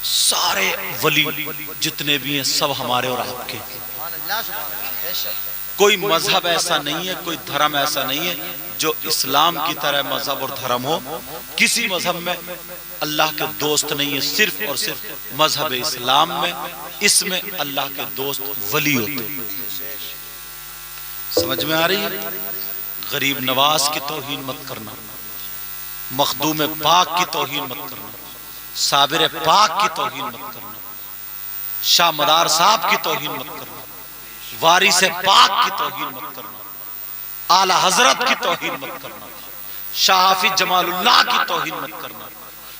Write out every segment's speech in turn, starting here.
सारे वली जितने भी हैं सब हमारे और आपके। कोई मजहब ऐसा नहीं है, कोई धर्म ऐसा नहीं है जो इस्लाम की तरह मजहब और धर्म हो। किसी मजहब में अल्लाह के दोस्त नहीं है, सिर्फ और सिर्फ मजहब इस्लाम में, इसमें अल्लाह के दोस्त वली होते हैं। समझ में आ रही है? गरीब नवाज की तौहीन मत करना, मखदूम पाक की तौहीन मत करना, साबिर पाक की तौहीन मत करना, शाह मदार साहब की तौहीन मत करना, वारिस पाक की तौहीन मत करना, आला हजरत की तौहीन मत करना, शाह हाफिज जमालुल्लाह की तौहीन मत करना,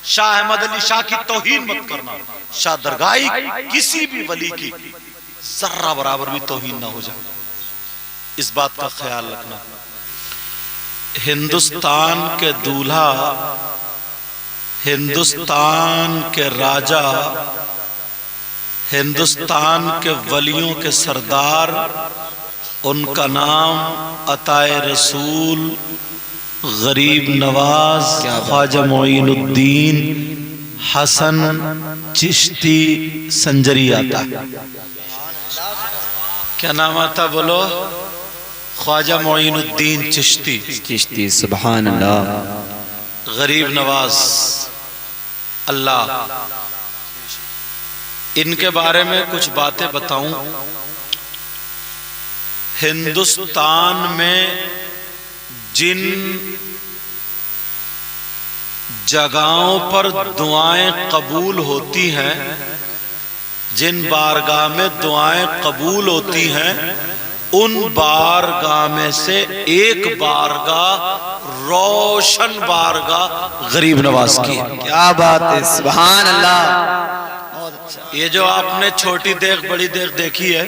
शाह अहमद अली शाह की तौहीन मत करना, शाह दरगाही किसी भी वली की जर्रा बराबर भी तौहीन ना हो जाए। इस बात का ख्याल रखना। हिंदुस्तान के दूल्हा, हिंदुस्तान के राजा, हिंदुस्तान के वलियों के सरदार, उनका नाम अताए रसूल गरीब नवाज ख्वाजा मोइनुद्दीन हसन चिश्ती संजरी आता है। क्या नाम आता बोलो? ख्वाजा मोइनुद्दीन चिश्ती। चिश्ती, सुभान अल्लाह। गरीब नवाज अल्लाह। इनके बारे में कुछ बातें बताऊं। हिंदुस्तान में जिन जगहों पर दुआएं कबूल होती हैं, जिन बारगाह में दुआएं कबूल होती हैं, उन बारगाह में से एक बारगाह रोशन बारगाह गरीब नवाज की। क्या बात है, सुभान अल्लाह। ये जो आपने छोटी देख बड़ी देख देखी है,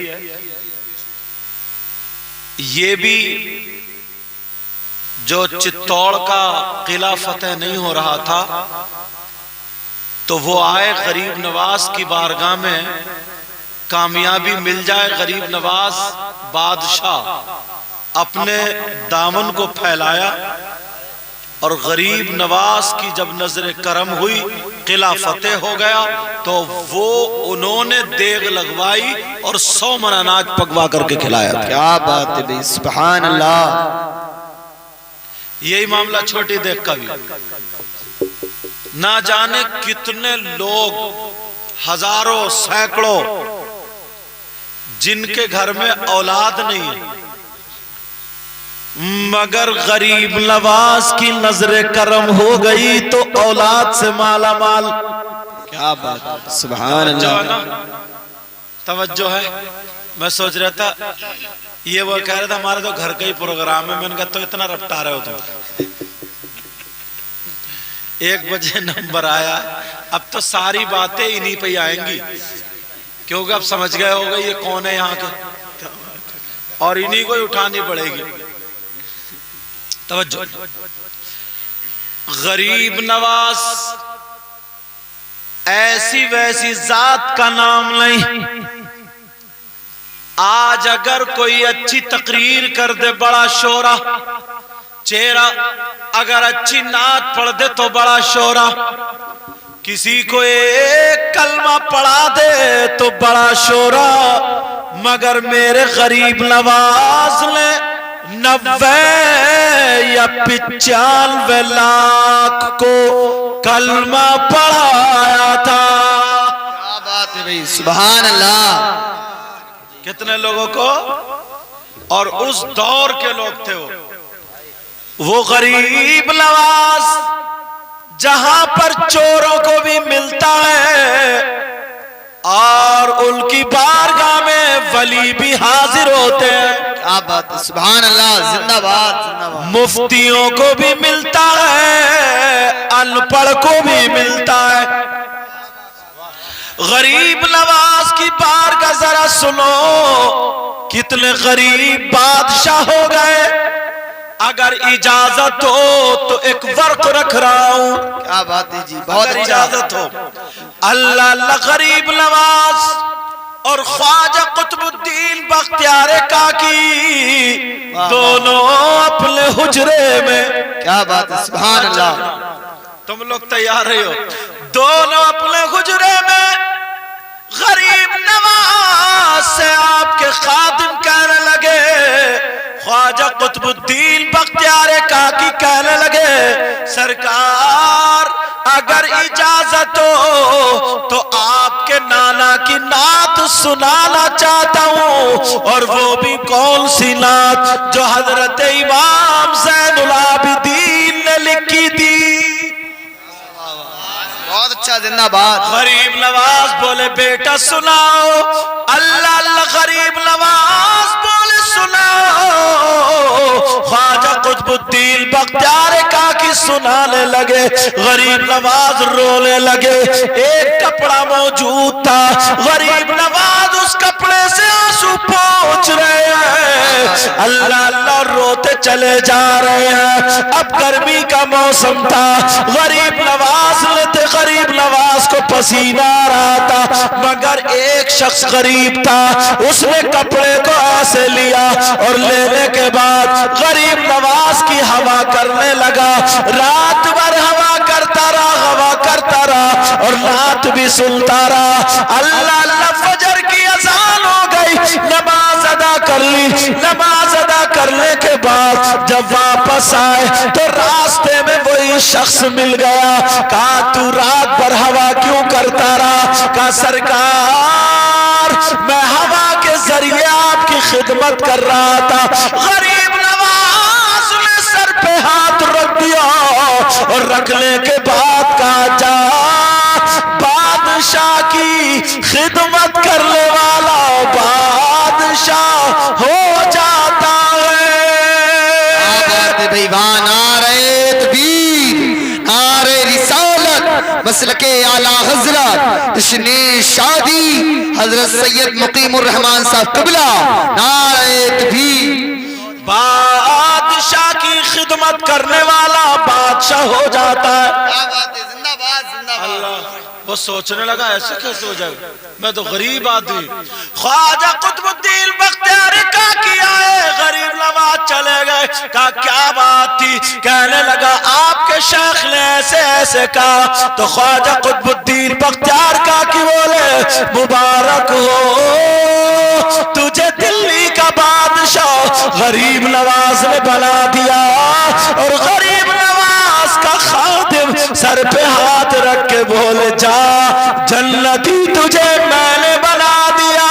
ये भी जो चित्तौड़ का किला फतेह नहीं हो रहा था तो वो आए गरीब नवाज की बारगाह में, कामयाबी मिल जाए। गरीब नवाज बादशाह अपने दामन को फैलाया और गरीब नवाज की जब नजर करम हुई, किला फतेह हो गया, तो वो उन्होंने देग लगवाई और 100 मन अनाज पकवा करके खिलाया था। क्या बात है भाई, सुभान अल्लाह। यही मामला छोटी देग का भी। ना जाने कितने लोग, हजारों सैकड़ों, जिनके घर में औलाद नहीं है, मगर गरीब नवाज की नजर करम हो गई तो औलाद से माला माल। क्या बात, सुभान अल्लाह। तवज्जो है। मैं सोच रहा था, ये वो कह रहा था हमारे तो घर का ही प्रोग्राम है। मैंने कहा तो इतना रफ्ता रहे हो तुम। 1 बजे नंबर आया। अब तो सारी बातें इन्हीं पे आएंगी, क्योंकि अब समझ गए होगा ये कौन है यहाँ के, और इन्हीं को ही उठानी पड़ेगी। तवज्जो। गरीब नवाज ऐसी वैसी जात का नाम नहीं। आज अगर कोई अच्छी तकरीर कर दे बड़ा शोरा, चेहरा अगर अच्छी नात पढ़ दे तो बड़ा शोरा, किसी को एक कलमा पढ़ा दे तो बड़ा शोरा, मगर मेरे गरीब नवाज ने 90 या 95 लाख को कलमा पढ़ाया था। क्या बात है भाई, सुभान अल्लाह। कितने लोगों को? और उस दौर के लोग थे वो गरीब नवाज, जहां पर चोरों को भी मिलता है और उनकी बारगाह में वली भी हाजिर होते हैं। क्या बात है, सुभान अल्लाह। जिंदाबाद, जिंदाबाद। मुफ्तियों को भी मिलता है, अनपढ़ को भी मिलता है। गरीब नवाज की बारगाह जरा सुनो, कितने गरीब बादशाह हो गए। अगर इजाजत हो तो एक वर्क रख रहा हूं। क्या बात है जी, बहुत इजाजत हो। अल्लाह गरीब नवाज और ख्वाजा कुतुबुद्दीन बख्तियार काकी दोनों अपने हुजरे में। क्या बात है, सुभान अल्लाह। तुम लोग तैयार रहे हो? दोनों अपने हुजरे में के खादिम कहने लगे, ख्वाजा कुतुबुद्दीन बख्तियार काकी कहने लगे, सरकार अगर इजाजत हो तो आपके नाना की नात सुनाना चाहता हूँ, और वो भी कौन सी नात जो हजरत इमाम ज़ैनुल आबिदीन ने लिखी थी। बहुत अच्छा, जिंदाबाद। गरीब नवाज बोले, बेटा सुनाओ। अल्लाह अल्लाह, गरीब नवाज बोले सुनाओ। ख्वाजा कुतुबुद्दीन बख्तियार काकी सुनाने लगे, गरीब नवाज रोने लगे। एक कपड़ा मौजूद था, गरीब नवाज उस कपड़े से आंसू पोंछ रहे हैं, अल्लाह अल्लाह रोते चले जा रहे हैं। अब गर्मी का मौसम था, गरीब नवाज लेते, गरीब नवाज को पसीना आ रहा था, मगर एक शख्स गरीब था, उसने कपड़े को ऐसे लिया और लेने के बाद गरीब नवाज की हवा करने लगा। रात भर हवा करता रहा, हवा करता रहा और नात भी सुनता रहा। अल्लाह अल्लाह, फजर की अजान हो गई, नमाज अदा कर ली। नमाज अदा करने के बाद जब वापस आए तो रास्ते में वही शख्स मिल गया। कहा, तू रात भर हवा क्यों करता रहा? कहा, सरकार मैं हवा के जरिए आपकी खिदमत कर रहा था। गरीब नवाज ने सर पे हाथ रख दिया और रखने के बाद कहा, जा बादशाह की खिदमत करने वाला बादशाह हो जाता है। नारे तकबीर, नारे रिसालत, मसलके आला हजरत, जश्न शादी हजरत सैयद मुकीमुर रहमान साहब क़िबला, नारे तकबीर। बादशाह की खिदमत करने वाला बादशाह हो जाता है। क्या बात है, जिंदाबाद जिंदाबाद। अल्लाह, वो सोचने लगा ऐसे कैसे हो जाएगा, मैं तो गरीब आदमी। ख्वाजा कुतुबुद्दीन बख्तियार काकी आए, गरीब नवाज चले गए। कहा, क्या बात थी? कहने लगा, आपके शेख ने ऐसे ऐसे कहा। तो ख्वाजा कुतुबुद्दीन बख्तियार काकी बोले, मुबारक हो तुझे दिल्ली का बादशाह गरीब नवाज ने बना दिया। और गरीब नवाज का खादिम सर पे हाथ रख के बोले, जा जन्नती तुझे मैंने बना दिया।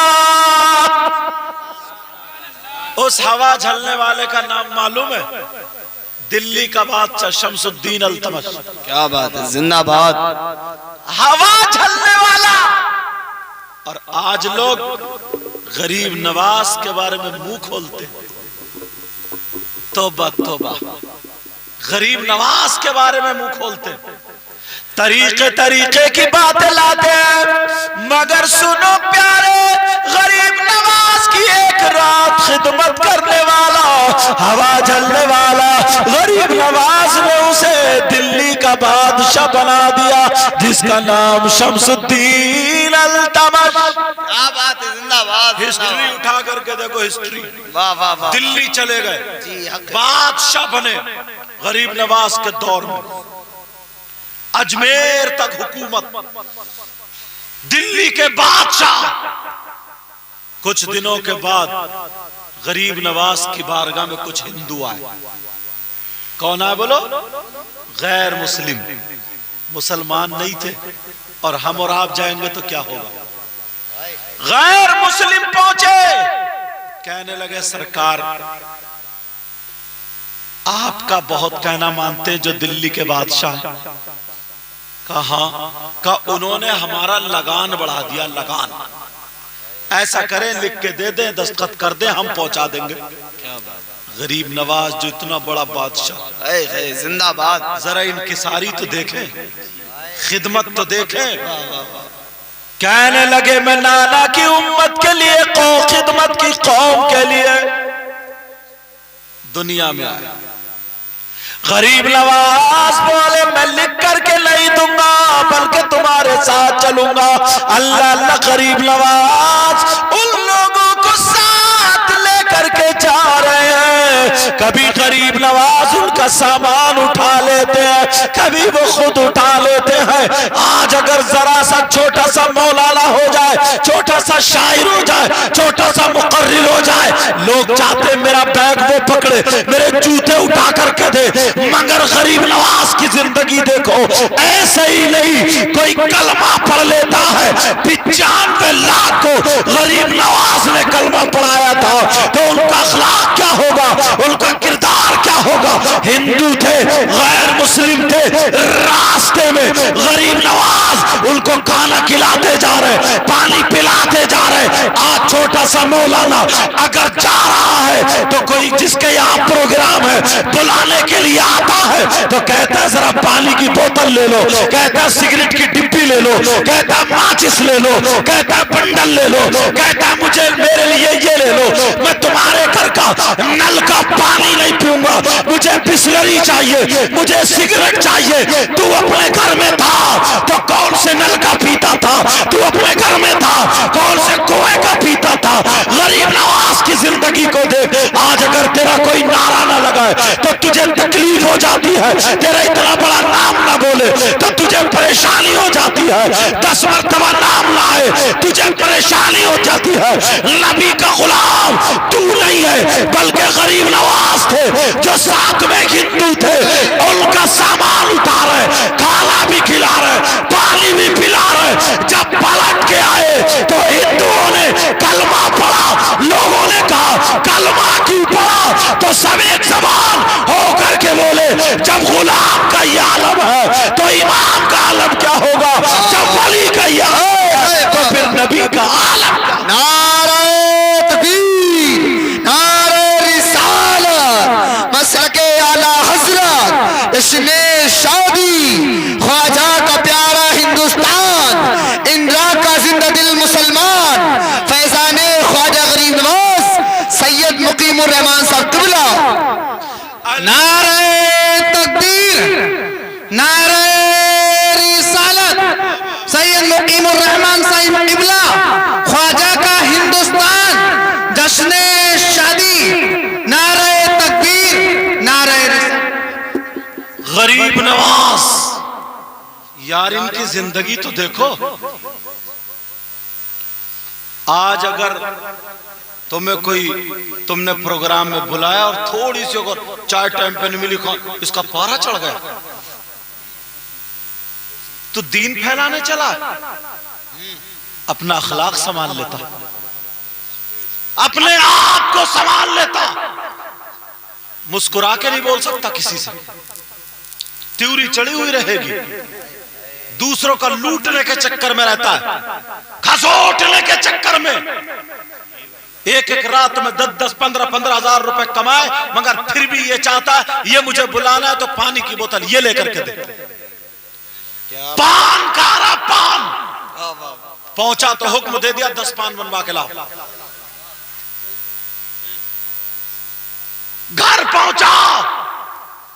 उस हवा झलने वाले का नाम मालूम है? दिल्ली का बादशाह शमसुद्दीन अल्तमश। क्या बात है, जिंदाबाद। हवा झलने वाला। और आज लोग गरीब नवाज के बारे में मुंह खोलते। तौबा तौबा, गरीब नवाज के बारे में मुंह खोलते, तरीके तरीके की बातें लाते हैं। मगर सुनो प्यारे, गरीब नवाज की एक रात खिदमत करने वाला, हवा झलने वाला गरीब नवाज ने उसे दिल्ली का बादशाह बना दिया, जिसका नाम शमसुद्दीन अल्तमश। क्या बात है, जिंदाबाद। हिस्ट्री उठा करके देखो, हिस्ट्री। वाह वाह वाह। दिल्ली चले गए, जी, बादशाह बने गरीब नवाज के दौर में। अजमेर तक हुकूमत, दिल्ली के बादशाह। कुछ दिनों के बाद गरीब नवाज की बारगाह में कुछ हिंदू आए। कौन आए बोलो? गैर मुस्लिम, मुसलमान नहीं थे। और हम और आप जाएंगे तो क्या होगा? गैर मुस्लिम पहुंचे, कहने लगे, सरकार आपका बहुत कहना मानते हैं जो दिल्ली के बादशाह। कहा, उन्होंने हमारा लगान बढ़ा दिया, लगान। ऐसा करें, लिख के दे दें, दस्तखत कर दें, हम पहुंचा देंगे। क्या बात। गरीब नवाज जो इतना बड़ा बादशाह, जिंदाबाद। जरा इनकी सारी तो देखें, खिदमत तो देखें। कहने लगे, मैं नाना की उम्मत के लिए, खिदमत की कौम के लिए दुनिया में आया। गरीब नवाज बोले, मैं लिख करके नहीं दूंगा, बल्कि तुम्हारे साथ चलूंगा। अल्लाह अल्लाह, गरीब नवाज उन लोगों को साथ लेकर के जा रहे हैं। कभी गरीब नवाज उनका सामान उठा लेते हैं, कभी वो खुद उठा लेते हैं। आज अगर जरा सा छोटा सा मौलाना हो जाए, छोटा छोटा सा शायर हो जाए, छोटा सा मुकर्रिर हो जाए, लोग चाहते मेरा बैग वो पकड़े, मेरे जूते उठा करके दे। मगर गरीब नवाज की जिंदगी देखो, ऐसे ही नहीं कोई कलमा पढ़ लेता है। 95 लाख को गरीब नवाज ने कलमा पढ़ाया था, तो उनका अखलाक क्या होगा, उनका किरदार क्या होगा। हिंदू थे, गैर मुस्लिम थे, रास्ते में गरीब नवाज उनको खाना खिलाते जा रहे, पानी पिलाते जा रहे। आज छोटा सा मौलाना अगर जा रहा है तो कोई जिसके यहाँ प्रोग्राम है बुलाने के लिए आता है तो कहता है जरा पानी की बोतल ले लो, कहता है सिगरेट की डिब्बी ले लो, कहता है माचिस ले लो, कहता है बंडल ले लो, कहता है मुझे मेरे लिए ये ले लो, मैं तुम्हारे घर का नल का पानी नहीं पीऊंगा, मुझे बिस्लरी चाहिए, मुझे सिगरेट चाहिए। तू अपने घर में था तो कौन से नल का पीता था, तू अपने घर में था कौन से कुएं का पीता था। गरीब नवाज की जिंदगी को देख, आज अगर तेरा कोई नारा ना लगाए तो तुझे तकलीफ हो जाती है, तेरा इतना बड़ा नाम ना बोले तो तुझे परेशानी हो जाती है, 10 मरतबा नाम लाए तुझे परेशानी हो जाती है। नबी का गुलाम तू नहीं है बल्कि गरीब नवाज थे जो साथ में हिंदू थे, उनका सामान उठा रहे, खाना भी खिला रहे, पानी भी पिला रहे। जब पलट के आए तो हिंदुओं ने कलमा पढ़ा, लोगों ने कहा कलमा क्यों पढ़ा, तो सब एक जबान होकर के बोले जब गुलाम का ये आलम है तो इमाम का आलम क्या होगा, जब वली का ये है तो फिर नबी का आलम। नारे तकबीर, नारे रिसालत, मसलके आला हजरत, इसने शादी, ख्वाजा का प्यारा हिंदुस्तान, इंदिरा का जिंदा दिल मुसलमान, फैजाने ख्वाजा गरीब नवाज सैयद मुकीमुर रहमान साहब क़िबला। नारे तकबीर, नारे रिसालत, सैयद मुकीमुर रहमान साहिब क़िबला, ख्वाजा का हिंदुस्तान, जश्ने शादी, नारे तकबीर, नारे रिसालत। गरीब नवाज यार, इनकी जिंदगी तो देखो। आज अगर तुमने प्रोग्राम में बुलाया और थोड़ी सी अगर चाय टाइम पे नहीं मिली, इसका पारा चढ़ गया, तो दीन फैलाने चला। अपना अखलाक संभाल लेता, अपने आप को संभाल लेता, मुस्कुरा के नहीं बोल सकता किसी से, त्यूरी चढ़ी हुई रहेगी, दूसरों का लूटने के चक्कर में रहता है, खसोटने के चक्कर में। एक एक रात में 10-10, 15-15 हजार रुपए कमाए, मगर फिर भी ये चाहता है ये मुझे बुलाना है तो पानी की बोतल ये लेकर के दे। पान खा रहा, पान पहुंचा तो हुक्म दे दिया 10 पान बनवा के लाओ। घर पहुंचा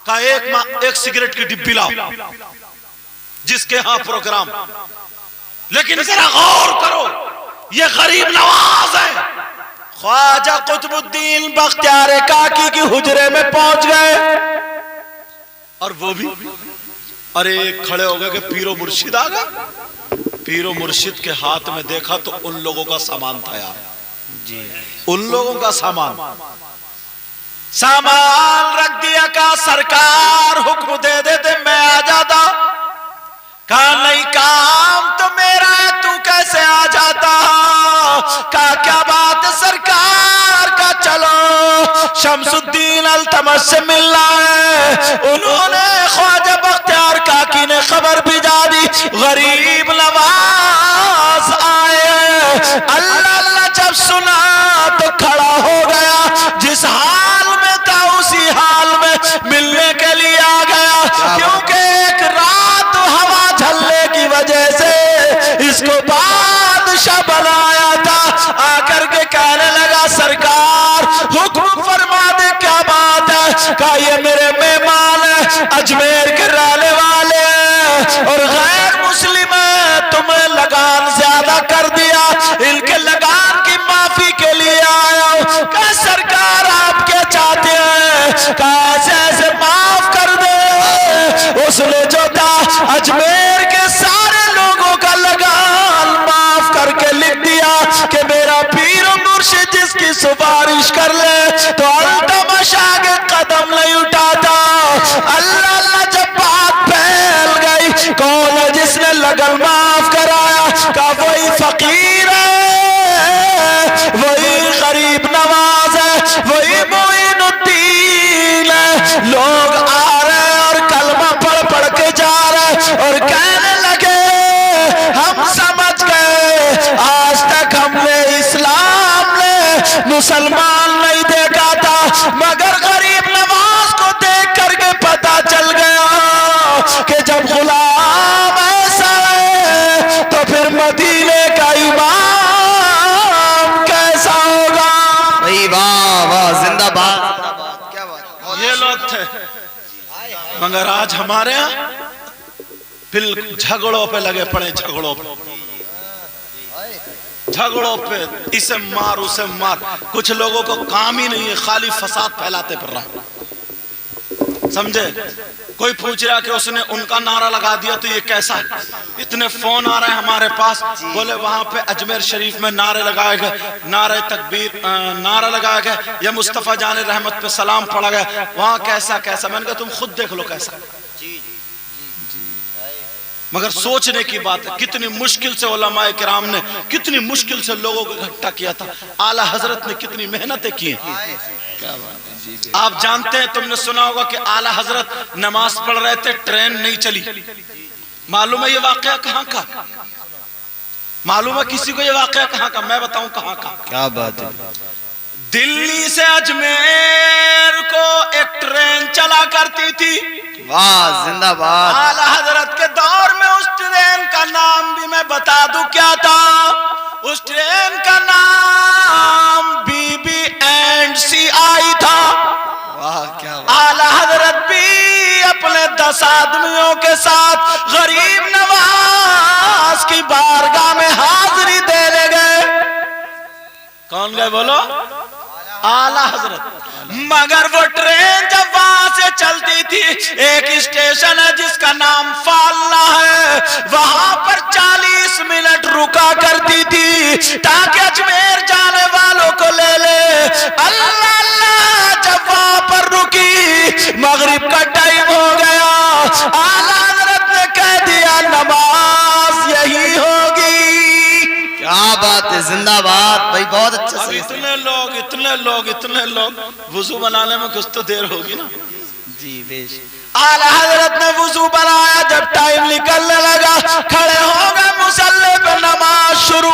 का एक सिगरेट की डिब्बी लाओ, जिसके यहां प्रोग्राम। लेकिन जरा गौर करो, ये गरीब नवाज है। ख्वाजा कुतुबुद्दीन बख्तियार काकी की हुजरे में पहुंच गए, और वो भी अरे खड़े हो गए कि पीरो मुर्शिद आ गया। पीरो मुर्शिद के हाथ में देखा तो उन लोगों का सामान था यार जी, उन लोगों का सामान रख दिया। का सरकार हुक्म दे देते मैं आ जाता, कहा नहीं काम तो मेरा है, तू कैसे आ जाता। का क्या बात है सरकार का, चलो शमसुद्दीन अल्तमश से मिलना है। उन्होंने ख्वाजा बख्तियार काकी ने खबर भिजा दी, गरीब नवाज आए। अल्लाह अल्लाह जब सुना तो खड़ा हो गया, जिस हाल में था उसी हाल में मिलने के लिए आ गया, क्योंकि एक रात हवा झल्ले की वजह से इसको बादशाह बनाया था। आकर के कहने लगा सरकार हुक्म फरमा दे, क्या बात है। कहा ये मेरे मेहमान है, अजमेर के रहने वाले हैं और गैर मुस्लिम है, तुम्हें लगान ज्यादा कर दिया, इनके लगान की माफी के लिए आया हूं। कहा सरकार आप क्या चाहते हैं। कहा ऐसे माफ कर दे। उसने जो था अजमेर के सारे लोगों का लगान माफ करके लिख दिया। की सिफारिश कर ले तो अल्तमशा के कदम नहीं उठाता। अल्लाह अल्लाह जब बात फैल गई, कौन है जिसने लगन माफ कराया? का वही फकीर है, वही गरीब नवाज है, वही मोइनुद्दीन है। लोग आ रहे और कलमा पढ़ पढ़ के जा रहे और कहने लगे हम समझ गए, आज तक हमने इस्लाम ने मुसलमान नहीं देखा था, मगर गरीब नवाज को देख करके पता चल गया कि जब गुलाम ऐसा है तो फिर मदीने का इमाम कैसा होगा। भाई वाह वाह, जिंदाबाद। क्या बात, ये लोग थे, मगर आज हमारे यहाँ बिल्कुल झगड़ों पे लगे पड़े, झगड़ों पे, इसे मार उसे मार। कुछ लोगों को काम ही नहीं है, खाली फसाद फैलाते फिर रहा। समझे? कोई पूछ रहा कि उसने उनका नारा लगा दिया तो ये कैसा है? इतने फोन आ रहे हैं हमारे पास, बोले वहां पे अजमेर शरीफ में नारे लगाए गए, नारे तकबीर नारा लगाया गया, या मुस्तफा जाने रहमत पे सलाम पढ़ा गया, वहां कैसा कैसा। मैंने कहा तुम खुद देख लो कैसा। मगर सोचने की बात है, कितनी मुश्किल से उलमाए किराम ने, कितनी मुश्किल से लोगों को इकट्ठा किया था। आला हजरत ने कितनी मेहनतें की हैं। क्या बात है। आप जानते हैं, तुमने सुना होगा कि आला हजरत नमाज पढ़ रहे थे, ट्रेन नहीं चली। मालूम है ये वाकया कहाँ का? मालूम है किसी को ये वाकया कहाँ का? मैं बताऊं कहाँ का। क्या बात है। दिल्ली से अजमेर को एक ट्रेन चला करती थी। वाह, जिंदाबाद। आला हजरत के दौर में उस ट्रेन का नाम भी मैं बता दूं क्या था? उस ट्रेन का नाम BB&CI था। वाह, क्या बात। आला हजरत भी अपने 10 आदमियों के साथ गरीब नवाज की बारगाह में हाजिरी देने गए। कौन गए बोलो? आला हजरत। मगर वो ट्रेन जब वहां से चलती थी, एक स्टेशन है जिसका नाम फालना है, वहां पर 40 मिनट रुका करती थी ताकि अजमेर जाने वालों को ले ले। अल्लाह अल्लाह, जब वहां पर रुकी, मगरिब का टाइम हो गया, आला हजरत ने कह दिया नमाज यही होगी। क्या बात है, जिंदाबाद भाई, बहुत अच्छा। इतने लोग वुजू बनाने में कुछ तो देर होगी ना जी। बेश। आला हजरत ने वुजू बनाया, जब टाइम निकलने लगा, खड़े हो गए मुसल्ले पे, नमाज शुरू।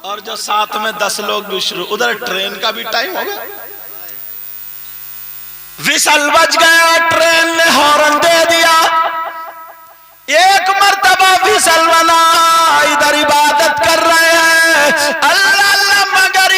और जो साथ में 10 लोग भी शुरू, उधर ट्रेन का भी टाइम हो गया। विसल बज गया, ट्रेन ने हॉर्न दे दिया। एक मर्तबा विसल बना, इधर इबादत कर रहे हैं अल्लाह अल्लाह, मगर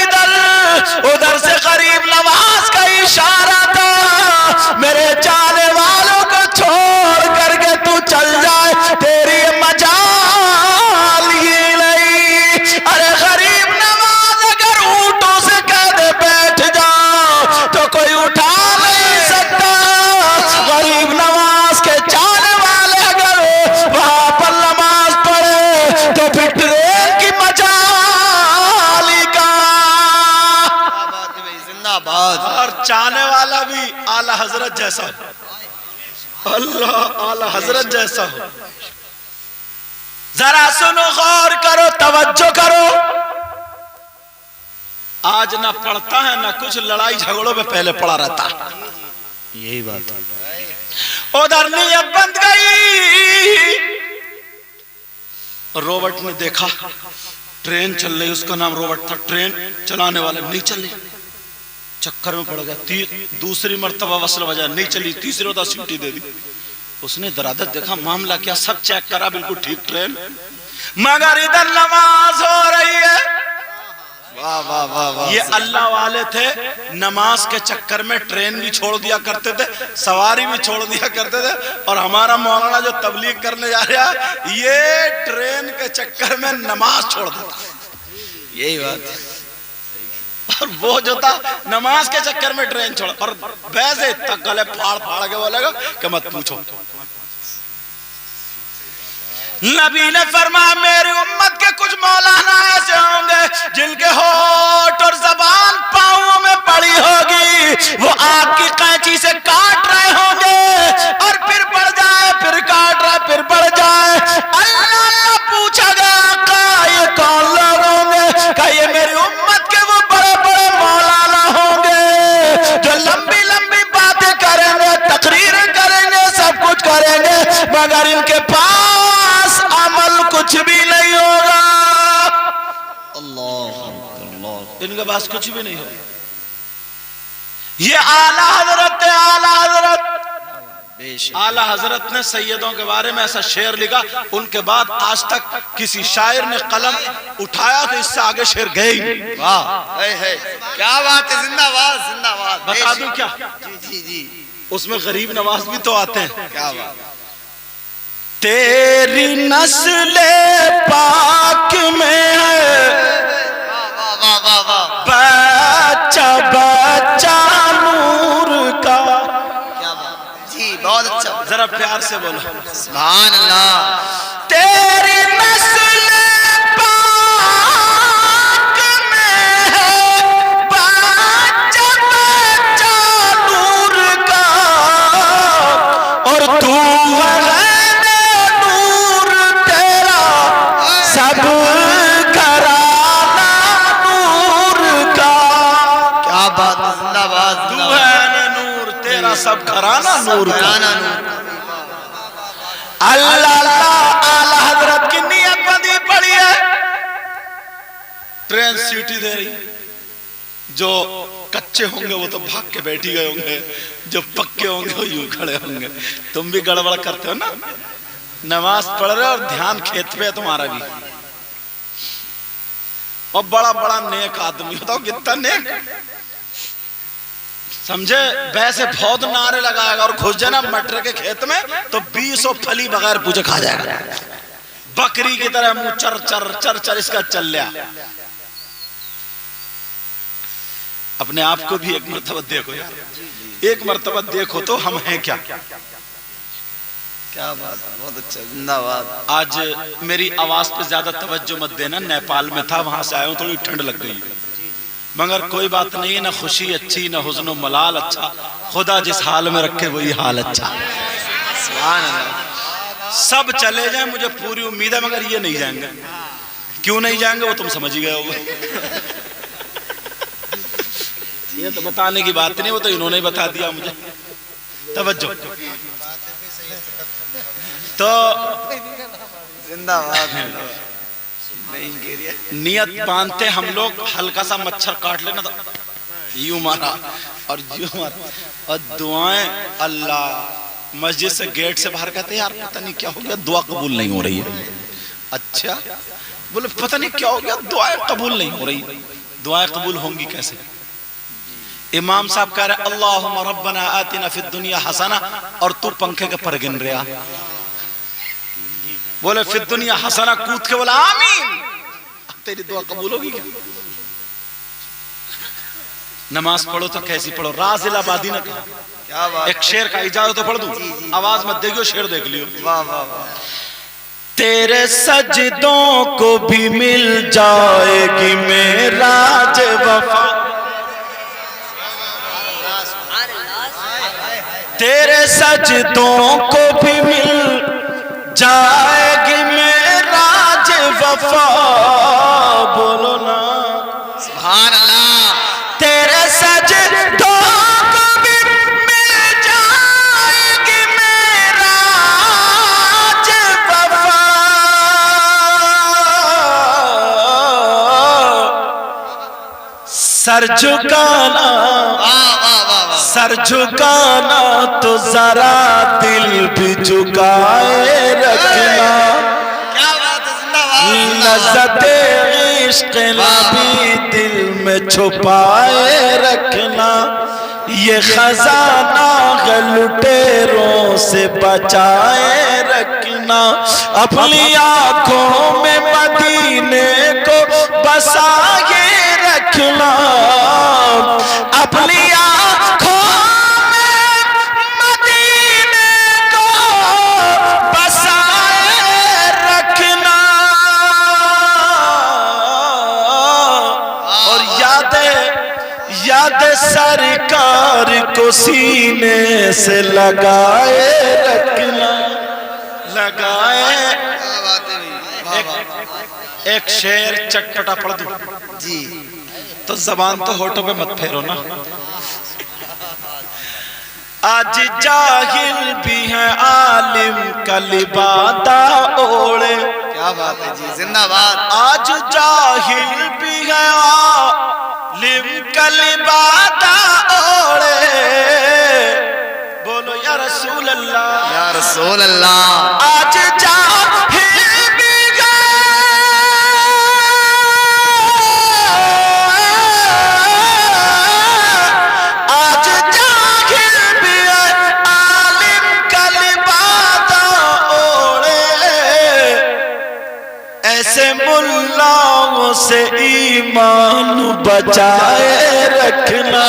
उधर से गरीब नवाज का इशारा था, मेरे जाने वालों को छोड़ करके तू चल जाए, तेरी मजाल ही नहीं। अरे गरीब नवाज अगर ऊंटों से कह दे बैठ जाओ तो कोई उठा नहीं सकता। गरीब नवाज के जाने वाले अगर वहां पर नमाज पढ़े तो फिर ट्रेन की मजाल ही का। और चाहने वाला भी आला हजरत जैसा हो। अल्लाह, आला हजरत जैसा हो। जरा सुनो, गौर करो, तवज्जो करो। आज ना पढ़ता है ना कुछ, लड़ाई झगड़ों में पहले पड़ा रहता है। यही बात है। उधर नियत बंद गई। रोबोट ने देखा ट्रेन चल रही, उसका नाम रोबोट था, ट्रेन चलाने वाले नहीं चल रही, चक्कर में पड़ गया। दूसरी मर्तबा वसल बजा, नहीं चली, तीसरी बार सीटी दे दी। उसने दरादर देखा मामला क्या, सब चेक करा, बिल्कुल ठीक ट्रेन, मगर इधर नमाज हो रही है। वाह वाह वाह वाह। ये अल्लाह वाले थे, नमाज के चक्कर में ट्रेन भी छोड़ दिया करते थे, सवारी भी छोड़ दिया करते थे। और हमारा मौलाना जो तबलीग करने जा रहा है, ये ट्रेन के चक्कर में नमाज छोड़ देता। यही बात है। और वो जो था नमाज के चक्कर में ट्रेन छोड़ा, और वैसे तक गले फाड़ फाड़ के बोलेगा कि मत पूछो। नबी ने फरमाया मेरी उम्मत के कुछ मौलाना ऐसे होंगे जिनके होठ और जबान कुछ भी नहीं होगा। अल्लाह इनके पास कुछ भी नहीं होगा। ये आला हजरत है, आला हजरत। आला हजरत ने सैयदों के बारे में ऐसा शेर लिखा, उनके बाद आज तक किसी शायर ने कलम उठाया तो इससे आगे शेर गए ही नहीं। वाह है क्या बात है, जिंदाबाद जिंदाबाद। बता दूं क्या? जी जी जी, उसमें गरीब नवाज भी तो आते हैं। क्या बात। तेरी नस्ल पाक में है वाह वाह वाह वाह, बच्चा बच्चा नूर का। क्या बात जी, बहुत अच्छा। जरा प्यार से बोलो सुभान अल्लाह। तेरी नस्ल पाक में है बच्चा बच्चा नूर का, और तू है नूर तेरा सब घराना नूर का। क्या बात है, जिंदाबाद तू है नूर तेरा सब घराना नूर का। अल्लाह आला हजरत की नियत बंदी पड़ी है। ट्रेन सीटी दे रही, जो कच्चे होंगे वो तो भाग के बैठी गए होंगे, जो पक्के होंगे वो यूं खड़े होंगे। तुम भी गड़बड़ करते हो ना, नमाज पढ़ रहे हो और ध्यान खेत पे है तुम्हारा भी। और बड़ा बड़ा नेक आदमी, बताओ कितना नेक, समझे? वैसे बहुत नारे लगाएगा और घुस जाए ना मटर के खेत में तो 20 फली बगैर पूछे खा जाएगा। बकरी की तरह मुंह चर चर चर चर इसका चल लिया। अपने आप को भी एक मर्तबा देखो यार, एक मर्तबा देखो तो हम हैं क्या। क्या बात, बहुत अच्छा, जिंदाबाद। आज मेरी आवाज पे ज्यादा तवज्जो मत देना, नेपाल में था, वहां से आया हूं, थोड़ी ठंड लग गई, मगर कोई बात नहीं है। ना खुशी अच्छी ना हुज़्न मलाल अच्छा, खुदा जिस हाल में रखे वही हाल अच्छा। सुभान अल्लाह। सब चले जाएं मुझे पूरी उम्मीद है, मगर ये नहीं जाएंगे। क्यों नहीं जाएंगे वो तुम समझ ही गए होगे। ये तो बताने की बात नहीं, वो तो इन्होंने ही बता दिया मुझे। तवज्जो तो जिंदाबाद। नियत बांधते हम लोग, हल्का सा मच्छर काट लेना तो यूं मारा और यूं मारा, और दुआएं अल्लाह। मस्जिद से गेट से बाहर कहते यार पता नहीं क्या हो गया, दुआ कबूल नहीं हो रही है। अच्छा, बोले पता नहीं क्या हो गया, दुआएं कबूल नहीं हो रही। दुआएं कबूल होंगी कैसे? इमाम साहब कह रहे अल्लाहुम्मा रब्बना आतिना फिद दुनिया हसना, और तू पंखे के पर गिन रहा। बोले फिद दुनिया हसना, कूद के बोला आमीन। तेरी दुआ कबूल होगी क्या? नमाज पढ़ो तो कैसी पढ़ो? राजिल आबादी ने कहा। क्या बात। एक शेर का इजाजत तो पढ़ दूं, आवाज मत देखियो, शेर देख लियो। वाह वाह वाह। तेरे सजदों को भी मिल जाएगी मेराज वफा, तेरे सजदों को भी मिल जाएगी मेराज वफा। बोलो ना सुभान अल्लाह। तेरे सजदों को भी मिल जाएगी मेराज वफा। सर झुकाना, सर झुकाना तो जरा दिल भी झुकाए रखना। क्या बात है, जिंदाबाद। लज़्ज़त इश्क़ नबी दिल में छुपाए रखना। ये खजाना लुटेरों से बचाए रखना। अपनी आंखों में मदीने को बसाए रखना। अपनी आंखों में मदीने को बसाए रखना। और याद सरकार को सीने से लगाए रखना। लगाए। क्या बात है भाई, वाह वाह। एक शेर चटपटा पढ़ दूं जी, तो जबान तो होठों पे मत फेरो ना। आज जाहिल भी है आलिम का लिबादा ओढ़े। क्या क्या बात है जी, जिंदाबाद। आज जाहिल भी है आलिम कलिबादा ओढ़े, बोलो या रसूल अल्लाह, या रसूल अल्लाह। आज जाहिल भी है आज जाहिल भी है आलिम कलिबादा ओढ़े, ऐसे मुल्लाओं से ईमान बचाए रखना,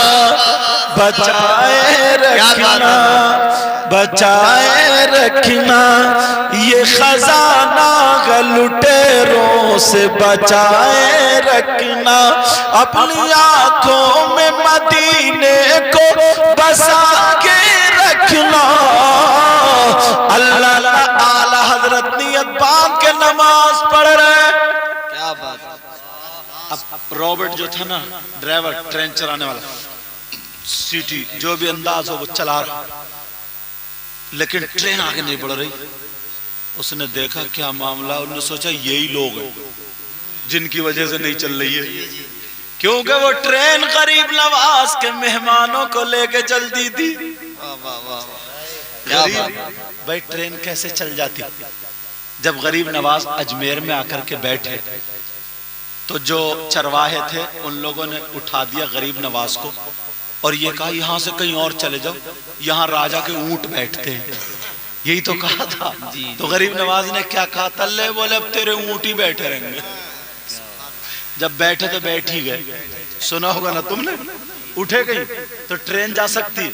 बचाए रखना, बचाए रखना, ये खजाना लुटेरों से बचाए रखना, अपनी आंखों में मदीने को बसा के रखना। अल्लाह आला हजरत नियत बांध के नमाज पढ़ रहे। क्या बात है। अब रॉबर्ट जो था ना ड्राइवर, ट्रेन चलाने वाला, सीटी जो भी अंदाज हो वो चला रहा, लेकिन ट्रेन आगे नहीं बढ़ रही। उसने देखा क्या मामला, उसने सोचा यही लोग हैं जिनकी वजह से नहीं चल रही है, क्योंकि वो ट्रेन गरीब नवाज के मेहमानों को लेके चलती थी। गरीब भाई ट्रेन कैसे चल जाती। जब गरीब नवाज अजमेर में आकर के बैठे तो जो चरवाहे थे उन लोगों ने उठा दिया गरीब नवाज को और ये कहा यहां से कहीं और चले जाओ, यहाँ राजा के ऊंट बैठते हैं, यही तो कहा था। तो गरीब नवाज ने क्या कहा, तल्ले बोले अब तेरे ऊंट ही बैठे रहेंगे। जब बैठे तो बैठ ही गए। सुना होगा ना तुमने, उठे गई तो ट्रेन जा सकती,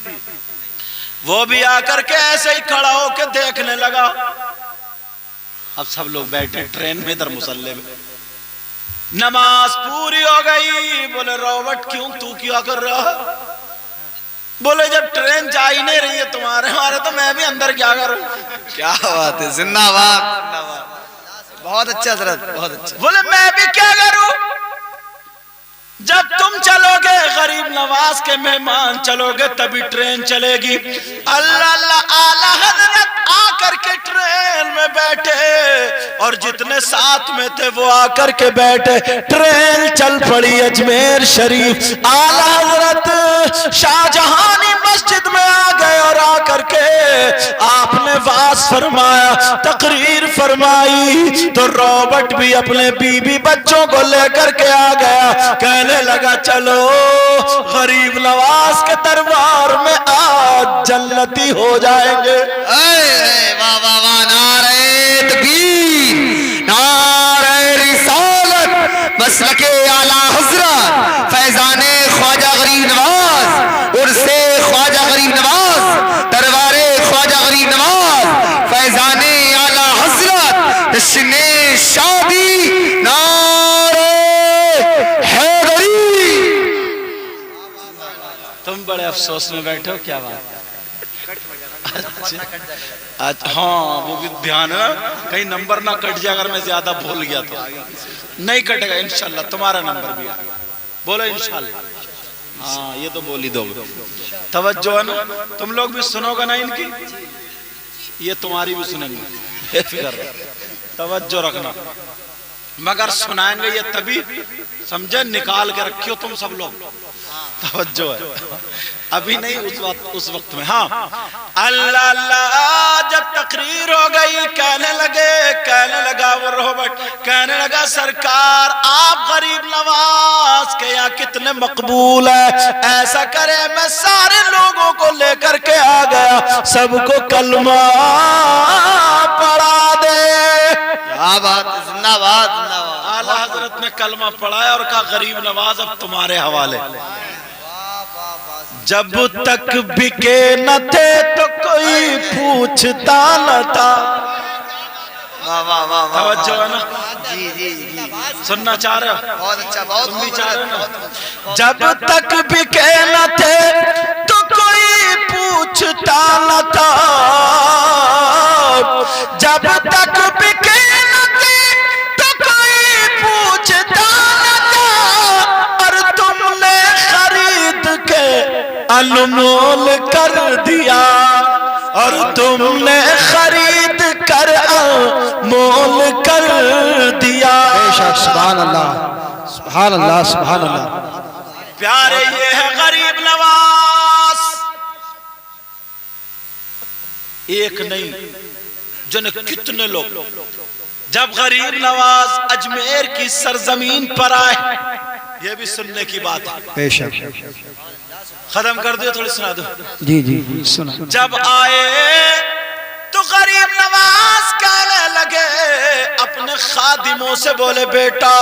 वो भी आकर के ऐसे ही खड़ा होकर देखने लगा। अब सब लोग बैठे ट्रेन में, इधर मुसल्ले में, नमाज पूरी हो गई। बोले रॉबर्ट क्यों, तू क्या कर रहा है? बोले जब ट्रेन जा ही नहीं रही है तुम्हारे हमारे, तो मैं भी अंदर क्या करूं। क्या बात है, जिंदाबाद। बहुत अच्छा हजरत, बहुत अच्छा। बोले मैं भी क्या करूं, जब तुम चलोगे गरीब नवाज के मेहमान चलोगे तभी ट्रेन चलेगी। अल्लाह अल्लाह आला हजरत आकर के ट्रेन में बैठे और जितने साथ में थे वो आकर के बैठे। ट्रेन चल पड़ी अजमेर शरीफ। आला हजरत शाहजहानी मस्जिद में आ गए और आकर के आपने वाज फरमाया, तकरीर फरमाई। तो रॉबर्ट भी अपने बीबी बच्चों को लेकर के आ गया, कहने लगा चलो गरीब नवाज के दरबार में आज जन्नती हो जाएंगे। वाह वाह वाह, नारे तकबीर, नारे रिसालत, मसलके आला हजरत फैजाने ख्वाजा गरीब नवाज, उर्से ख्वाजा गरीब नवाज, दरबारे ख्वाजा गरीब नवाज, फैजाने आला हजरत जश्ने शादी, नारे हैदरी। तुम बड़े अफसोस में बैठे हो, क्या बात। अच्छा हाँ वो भी ध्यान है, कहीं नंबर ना कट जाए अगर मैं ज्यादा भूल गया तो। नहीं कटेगा इंशाल्लाह, तुम्हारा नंबर भी आएगा। बोलो इंशाल्लाह। हाँ ये तो बोल ही दोगे। तवज्जो है ना, तुम लोग भी सुनोगे ना इनकी, ये तुम्हारी भी सुनेंगे, बेफिक्र तवज्जो रखना। मगर सुनाएंगे ये तभी, समझे, निकाल के रखियो तुम सब लोग, तवज्जो है। अभी नहीं, उस वक्त में। हाँ अल्लाह अल्लाह जब तकरीर हो गई कहने लगा वो रॉबर्ट, कहने लगा सरकार आप गरीब नवाज के यहाँ कितने मकबूल है, ऐसा करे मैं सारे लोगों को लेकर के आ गया, सबको कलमा पढ़ा दे। क्या बात, जिंदाबाद जिंदाबाद। आला हजरत ने कलमा पढ़ाया और कहा गरीब नवाज अब तुम्हारे हवाले। जब तक बिके न थे तो कोई पूछता न था। वाह वाह वाह, तवज्जो है ना, जी जी जी, सुनना चाह रहे हो? बहुत अच्छा, बहुत तुम भी बहुत चाह रहे हो बहुत- ना? जब तक बिके न थे तो कोई पूछता न था, जब तक बिके न थे तो कोई पूछता न था, और तुमने खरीद के अनमोल कर दिया, और तुमने खरीद कर मोल कर दिया। बेशक सुभान अल्लाह सुभान अल्लाह सुभान अल्लाह। प्यारे ये है गरीब नवाज, एक नहीं जन कितने लोग जब गरीब नवाज अजमेर की सरजमीन पर आए, ये भी सुनने की बात है। बेशक खत्म कर दो, थोड़ी सुना दो। जी जी सुना। जब आए तो गरीब नवाज कहने लगे अपने खादिमों से, बोले बेटा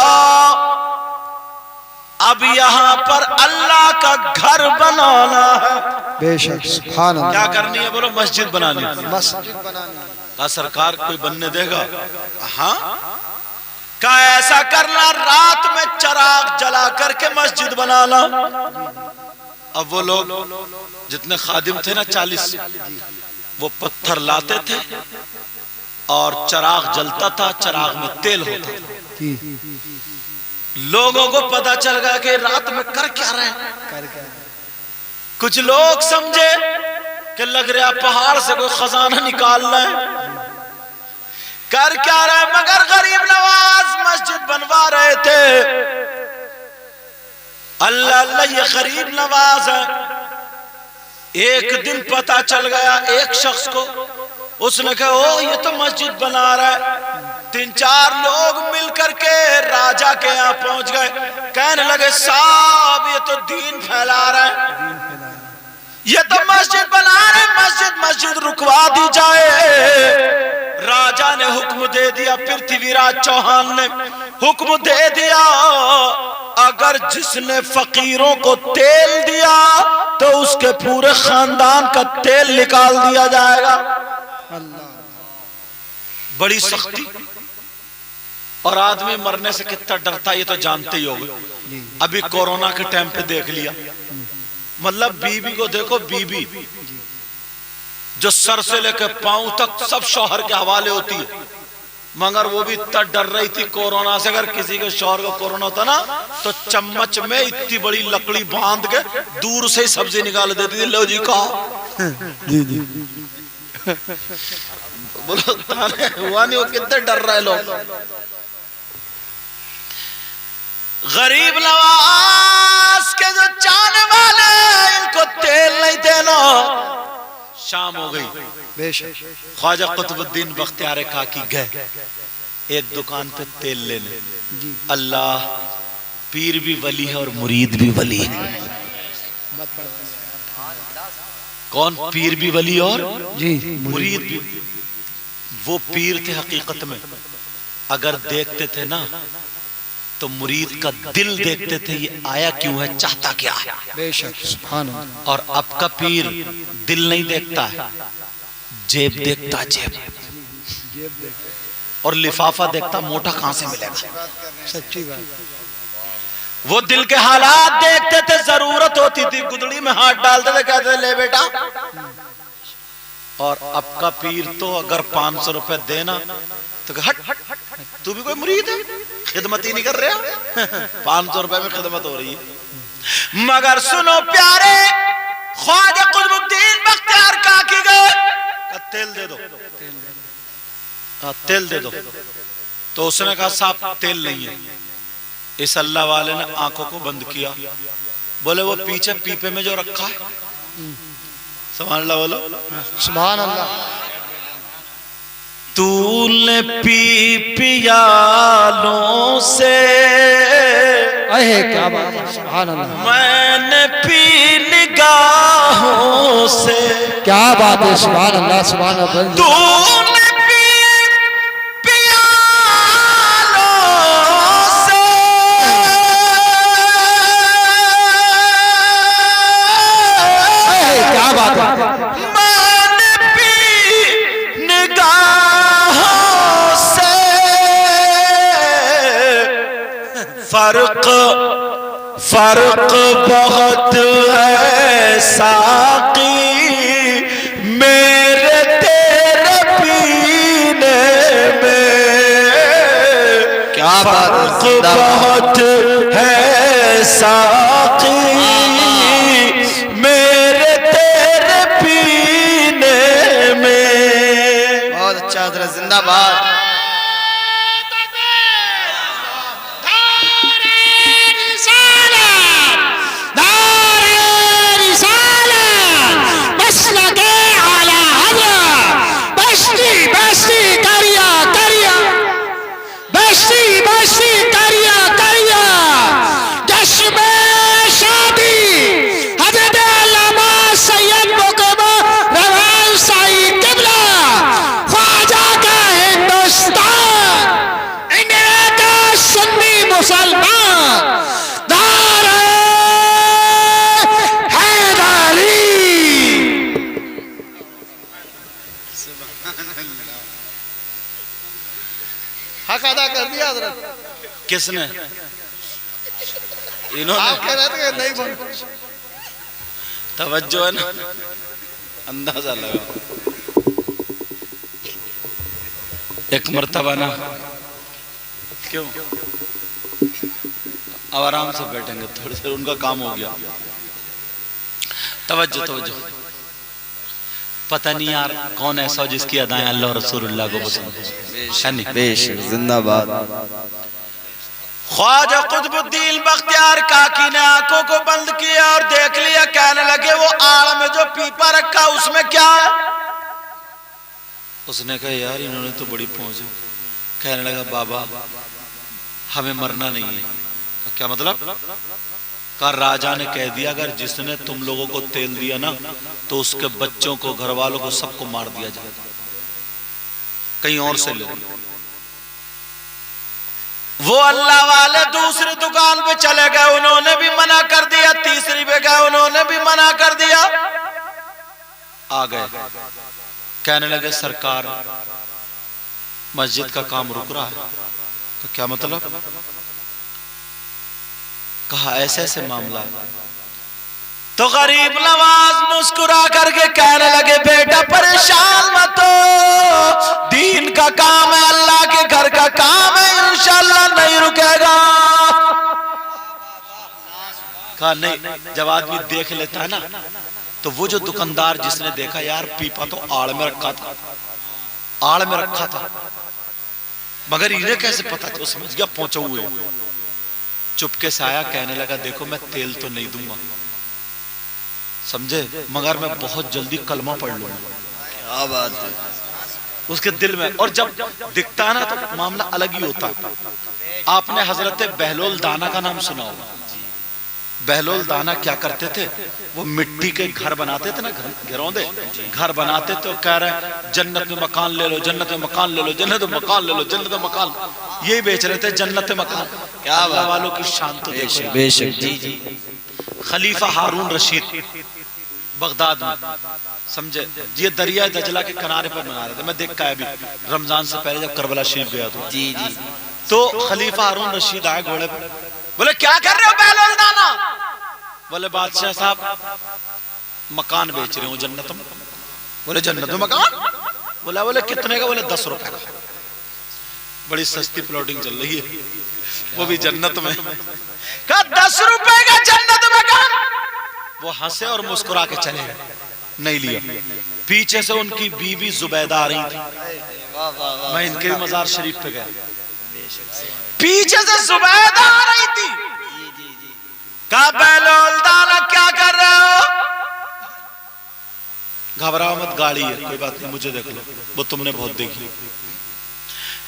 अब यहाँ पर अल्लाह का घर बनाना है। बेशक सुभान अल्लाह। क्या करनी है? बोलो मस्जिद बनानी है। मस्जिद बनानी। का सरकार कोई बनने देगा? हाँ, का ऐसा करना, रात में चिराग जला करके मस्जिद बनाना। अब वो लोग जितने खादिम थे ना 40, वो पत्थर लाते थे और चिराग जलता था, चिराग में तेल होता था। लोगों को पता चल गया कि रात में कर क्या रहे हैं। कुछ लोग समझे कि लग रहा पहाड़ से कोई खजाना निकाल रहे हैं, कर क्या रहे, मगर गरीब नवाज मस्जिद बनवा रहे थे। अल्लाह अल्लाह, ये गरीब नवाज है। एक दिन पता चल गया एक शख्स को, उसने कहा ओ ये तो मस्जिद बना रहा है। 3-4 लोग मिलकर के राजा के यहाँ पहुंच गए, कहने लगे साहब ये तो दीन फैला रहा है, ये तो मस्जिद बना रहे, मस्जिद रुकवा दी जाए। राजा ने हुक्म दे दिया, पृथ्वीराज चौहान ने हुक्म दे दिया, अगर जिसने फकीरों को तेल दिया तो उसके पूरे खानदान का तेल निकाल दिया जाएगा। बड़ी सख्ती, और आदमी मरने से कितना डरता ये तो जानते ही होगे। अभी कोरोना के टाइम पे देख लिया, मतलब बीबी को देखो, बीबी जो सर से लेकर पांव तक सब शौहर के हवाले होती है, मगर वो भी इतना डर रही थी कोरोना से। अगर किसी के शौहर को कोरोना होता ना तो चम्मच में इतनी बड़ी लकड़ी बांध के दूर से ही सब्जी निकाल देती थी, लो जी खाओ। जी जी बोलो हुआ नहीं, वो कितने डर रहे लोग। गरीब नवाज के जो चाहने वाले, इनको तेल नहीं देना। शाम हो गई, बेशक ख्वाजा कुतुबुद्दीन बख्तियार काकी गए एक दुकान पे तेल लेने। अल्लाह, पीर भी वली है और मुरीद भी वली है। कौन? पीर भी वली और जी मुरीद भी। वो पीर थे हकीकत में, अगर देखते थे ना तो मुरीद का दिल देखते थे, ये आया क्यों है, चाहता क्या है। बेशक सुभान अल्लाह। और अब का पीर दिल नहीं देखता है, जेब देखता, जेब और लिफाफा देखता, मोटा कहां से मिलेगा। सच्ची बात। वो दिल के हालात देखते थे, जरूरत होती थी गुदड़ी में हाथ डालते थे, कहते थे ले बेटा। और अब का पीर तो अगर 500 रुपए देना तो हट, तू भी कोई मुरीद है, खिदमत ही नहीं कर रहा। 500 रुपए में खिदमत हो रही है। मगर सुनो प्यारे, ख्वाजा कुतुबुद्दीन बख्तियार काकी गए, तेल दे दो, तेल दे दो। तो उसने कहा साहब तेल नहीं है। इस अल्लाह वाले ने आंखों को बंद किया, बोले वो पीछे पीपे में जो रखा है, सुभान अल्लाह बोलो, सुभान अल्लाह। तूने पी पियालों से, अहे क्या बात है, सुभान अल्लाह। मैंने पी निगाहों से, क्या बात है, सुभान अल्लाह सुभान अल्लाह। तूने पी पियालों से, क्या बात है, मैंने पी निगाहों से, फर्क बहुत है साकी मेरे तेरे पीने में। क्या बात है, फर्क बहुत है साकी मेरे तेरे पीने में। बहुत अच्छा, जिंदाबाद। हजरत। किसने? इन्होंने। आप कह रहे थे नहीं बोल। तवज्जो है ना, अंदाजा लगा। एक मर्तबा ना, क्यों अब आराम से बैठेंगे, थोड़ी देर उनका काम हो गया। तवज्जो तवज्जो। पता नहीं यार कौन ऐसा हो जिसकी अदाएं अल्लाह रसूलुल्लाह को पसंद है नहीं? बेशक जिंदाबाद। ख्वाजा कुतुबुद्दीन बख्तियार काकी ने आंखों को बंद किया और देख लिया। कहने लगे वो आड़ में जो पीपा रखा उसमें क्या है? उसने कहा यार इन्होंने तो बड़ी पहुंच। कहने लगा बाबा हमें मरना नहीं है। क्या मतलब? का राजा ने कह दिया अगर जिसने तुम लोगों को तेल दिया ना तो उसके बच्चों को, घर वालों को, सबको मार दिया जाए, कहीं और से ले। वो अल्लाह वाले दूसरी दुकान पे चले गए, उन्होंने भी मना कर दिया। तीसरी पे गए, उन्होंने भी मना कर दिया। आ गए, कहने लगे सरकार मस्जिद का काम रुक रहा है। तो क्या मतलब? कहा ऐसे ऐसे मामला। तो गरीब नवाज मुस्कुरा करके कहने लगे बेटा परेशान मत हो, दीन का काम है, अल्लाह के घर का काम है, इंशाअल्लाह नहीं रुकेगा। कहा नहीं, जब आदमी देख लेता है ना, तो वो जो दुकानदार जिसने देखा यार पीपा तो आड़ में रखा था, आड़ में रखा था, मगर इन्हें कैसे पता था? समझ गया पहुंचे हुए। चुपके से आया, कहने लगा देखो मैं तेल तो नहीं दूंगा, समझे, मगर मैं बहुत जल्दी कलमा पढ़ लूंगा। क्या बात है उसके दिल में। और जब दिखता है ना तो मामला अलग ही होता है। आपने हजरत बहलोल दाना का नाम सुना होगा। बहलोल दाना क्या करते थे? वो मिट्टी के घर बनाते थे ना, घरौंदे घर बनाते थे। कह रहे जन्नत में मकान ले लो, जन्नत में मकान ले लो, जन्नत में मकान ले लो, जन्नत में मकान, यही बेच रहे थे जन्नत में मकान। क्या अल्लाह वालों की शान तो देखो। बेशक जी जी। खलीफा हारून रशीद बगदाद में, समझे, ये दरिया दजला के किनारे पर बना रहे थे। मैं देख का अभी रमजान से पहले जब करबला शरीफ गया था जी जी। तो खलीफा हारून रशीद आए घोड़े पर, बोले क्या कर रहे हो बहलोल दाना? बोले बादशाह साहब मकान बेच रहे हो जन्नत में। बोले जन्नत में मकान? बोले कितने का? बोले 10 रुपए का। बड़ी सस्ती प्लॉटिंग चल रही है, वो भी जन्नत में। कहा 10 रुपए का जन्नत में मकान? वो हंसे और मुस्कुरा के चले गए, नहीं लिया। पीछे से उनकी बीवी जुबैदा आ रही थी। मैं इनके मजार शरीफ पे गया, पीछे से जुबैदा आ रही थी। कहा बहलोल दाना क्या कर रहे हो? घबराओ मत, गाड़ी है, कोई बात नहीं, मुझे देख लो, वो तुमने बहुत देखी।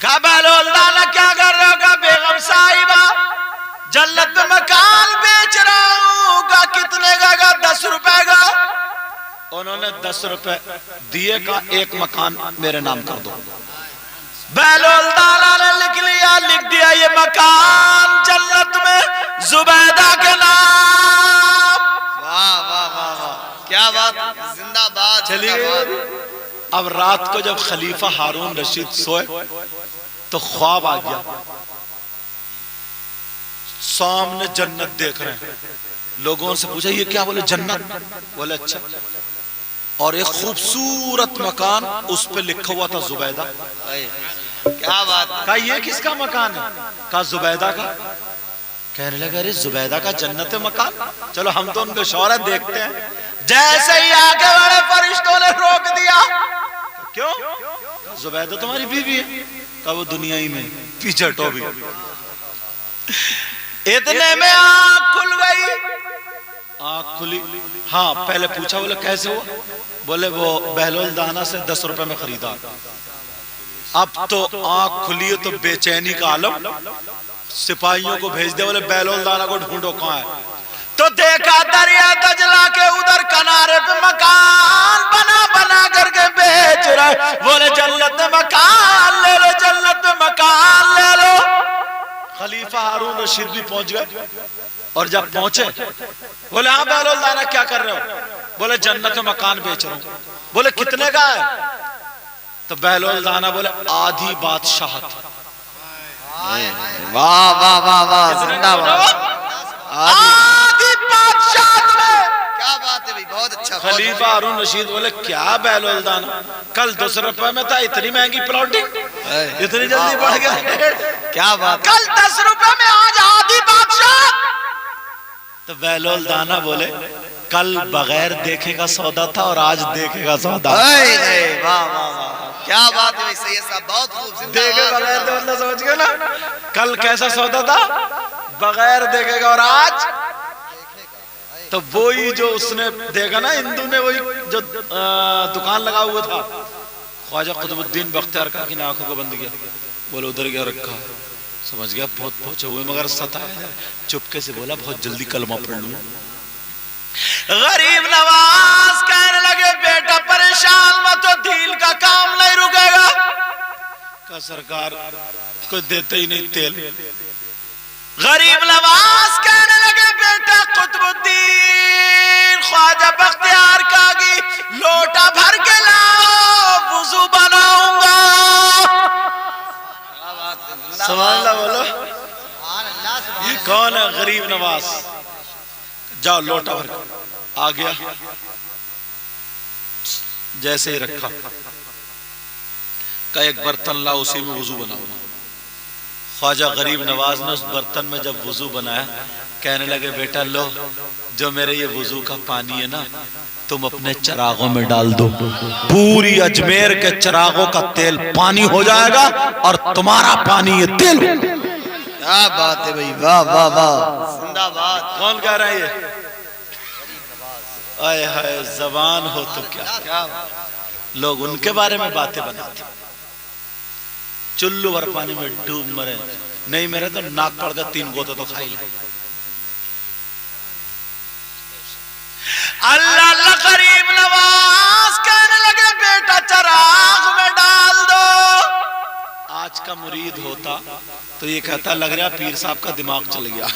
कहा बहलोल दाना क्या कर रहे हो? कहा बेगम साहिबा जन्नत में मकान बेच रहा हूं। कहा कितने का? कहा 10 रुपए का। उन्होंने 10 रुपए दिए का एक मकान मेरे नाम कर दो। बहलोल दाना ने लिख दिया ये मकान जन्नत में जुबैदा के नाम। वाह वाह वाह वाह, क्या बात, जिंदाबाद। चलिए अब रात को जब खलीफा हारून रशीद सोए तो ख्वाब आ गया, सामने जन्नत देख रहे हैं। लोगों से पूछा ये क्या? बोले जन्नत। बोले अच्छा। और एक खूबसूरत मकान, उस पे लिखा हुआ था जुबैदा। क्या बात। कहा ये किसका मकान है? कहा जुबैदा का। कहने लगे अरे जुबैदा का जन्नत में मकान, चलो हम तो उनके शौहरत देखते हैं। जैसे ही आगे वाले फरिश्तों ने रोक दिया। क्यों? जुबैदा तुम्हारी बीवी है। कहा वो दुनिया ही में पीछे टोबी। इतने में आंख खुल गई। आंख खुली, हाँ पहले पूछा, बोले कैसे हुआ? बोले वो बहलोल दाना से 10 रुपए में खरीदा। अब तो आंख खुली है तो बेचैनी का आलम, सिपाहियों को भेज दे, बोले बहलोल दाना को ढूंढो कहां है। तो देखा दरिया दजला के उधर किनारे पे मकान बना बना करके बेच रहे। बोले जन्नत में मकान ले लो, जन्नत में मकान ले लो। खलीफा हारून रशीद भी पहुंच गए, और जब पहुंचे बोले हाँ बहलोल दाना क्या कर रहे हो? बोले जन्नत में मकान बेच रहा हूं। बोले कितने का है? तो बहलोल दाना बोले आधी बादशाहत। वाह वाह वाह वाह, जिंदाबाद। आदि बादशाह में क्या बात है भाई, बहुत अच्छा। खलीफा हारून रशीद बोले क्या बैलोलदान, कल 200 रुपए में था, इतनी महंगी प्लॉटिंग, इतनी जल्दी बढ़ गया। क्या बात। कल 10 रुपए में आज आदि बादशाह। तो बैलोल दाना बोले कल बगैर देखे का सौदा था और आज देखे का सौदा। वाह वाह वाह, क्या बात है भाई, सही है साहब, बहुत खूब। देखे बगैर तो मतलब समझ गए ना, कल कैसा सौदा था, बगैर देखेगा, और आज तो वही जो उसने देखा ना, हिंदू ने वही जो दुकान लगा हुआ था, ख्वाजा कुतुबुद्दीन बख्तियार का की आंखों को बंद किया, बोले उधर क्या रखा, समझ गया बहुत पहुंचे हुए, मगर सताया, चुपके से बोला बहुत जल्दी कलमा पढ़ लूं। गरीब नवाज कहने लगे बेटा परेशान मत हो, दिल का काम नहीं रुकेगा। का सरकार कोई देते ही नहीं तेल। गरीब नवाज कहने लगे बेटा कुतुबुद्दीन ख्वाजा बख्तियार का की लोटा भर के लाओ, वुजू बनाऊंगा। सुभान अल्लाह बोलो। ये कौन है? गरीब नवाज। जाओ लोटा भर आ गया, जैसे ही रखा का एक बर्तन ला, उसी में वुजू बनाओ। ख्वाजा गरीब नवाज ने उस बर्तन में जब वुजू बनाया, कहने लगे बेटा लो, जो मेरे ये वुजू का पानी है ना, तुम अपने चरागों में डाल दो, पूरी अजमेर के चरागों का तेल पानी हो जाएगा और तुम्हारा पानी ये तेल। क्या बात है भाई, वाह वाह वाह, जिंदाबाद। कौन कह रहा है ये? आए हाय, जबान हो तो क्या लोग उनके बारे में बातें बनाते, चुल्लू भर पानी में डूब मरे, नहीं मेरे तो नाक पड़ गया, 3 गोते तो खाई ले। अल्लाह अल्लाह गरीब नवाज कहने लगे बेटा चराग में डाल दो। आज का मुरीद होता तो ये कहता लग रहा पीर साहब का दिमाग चल गया,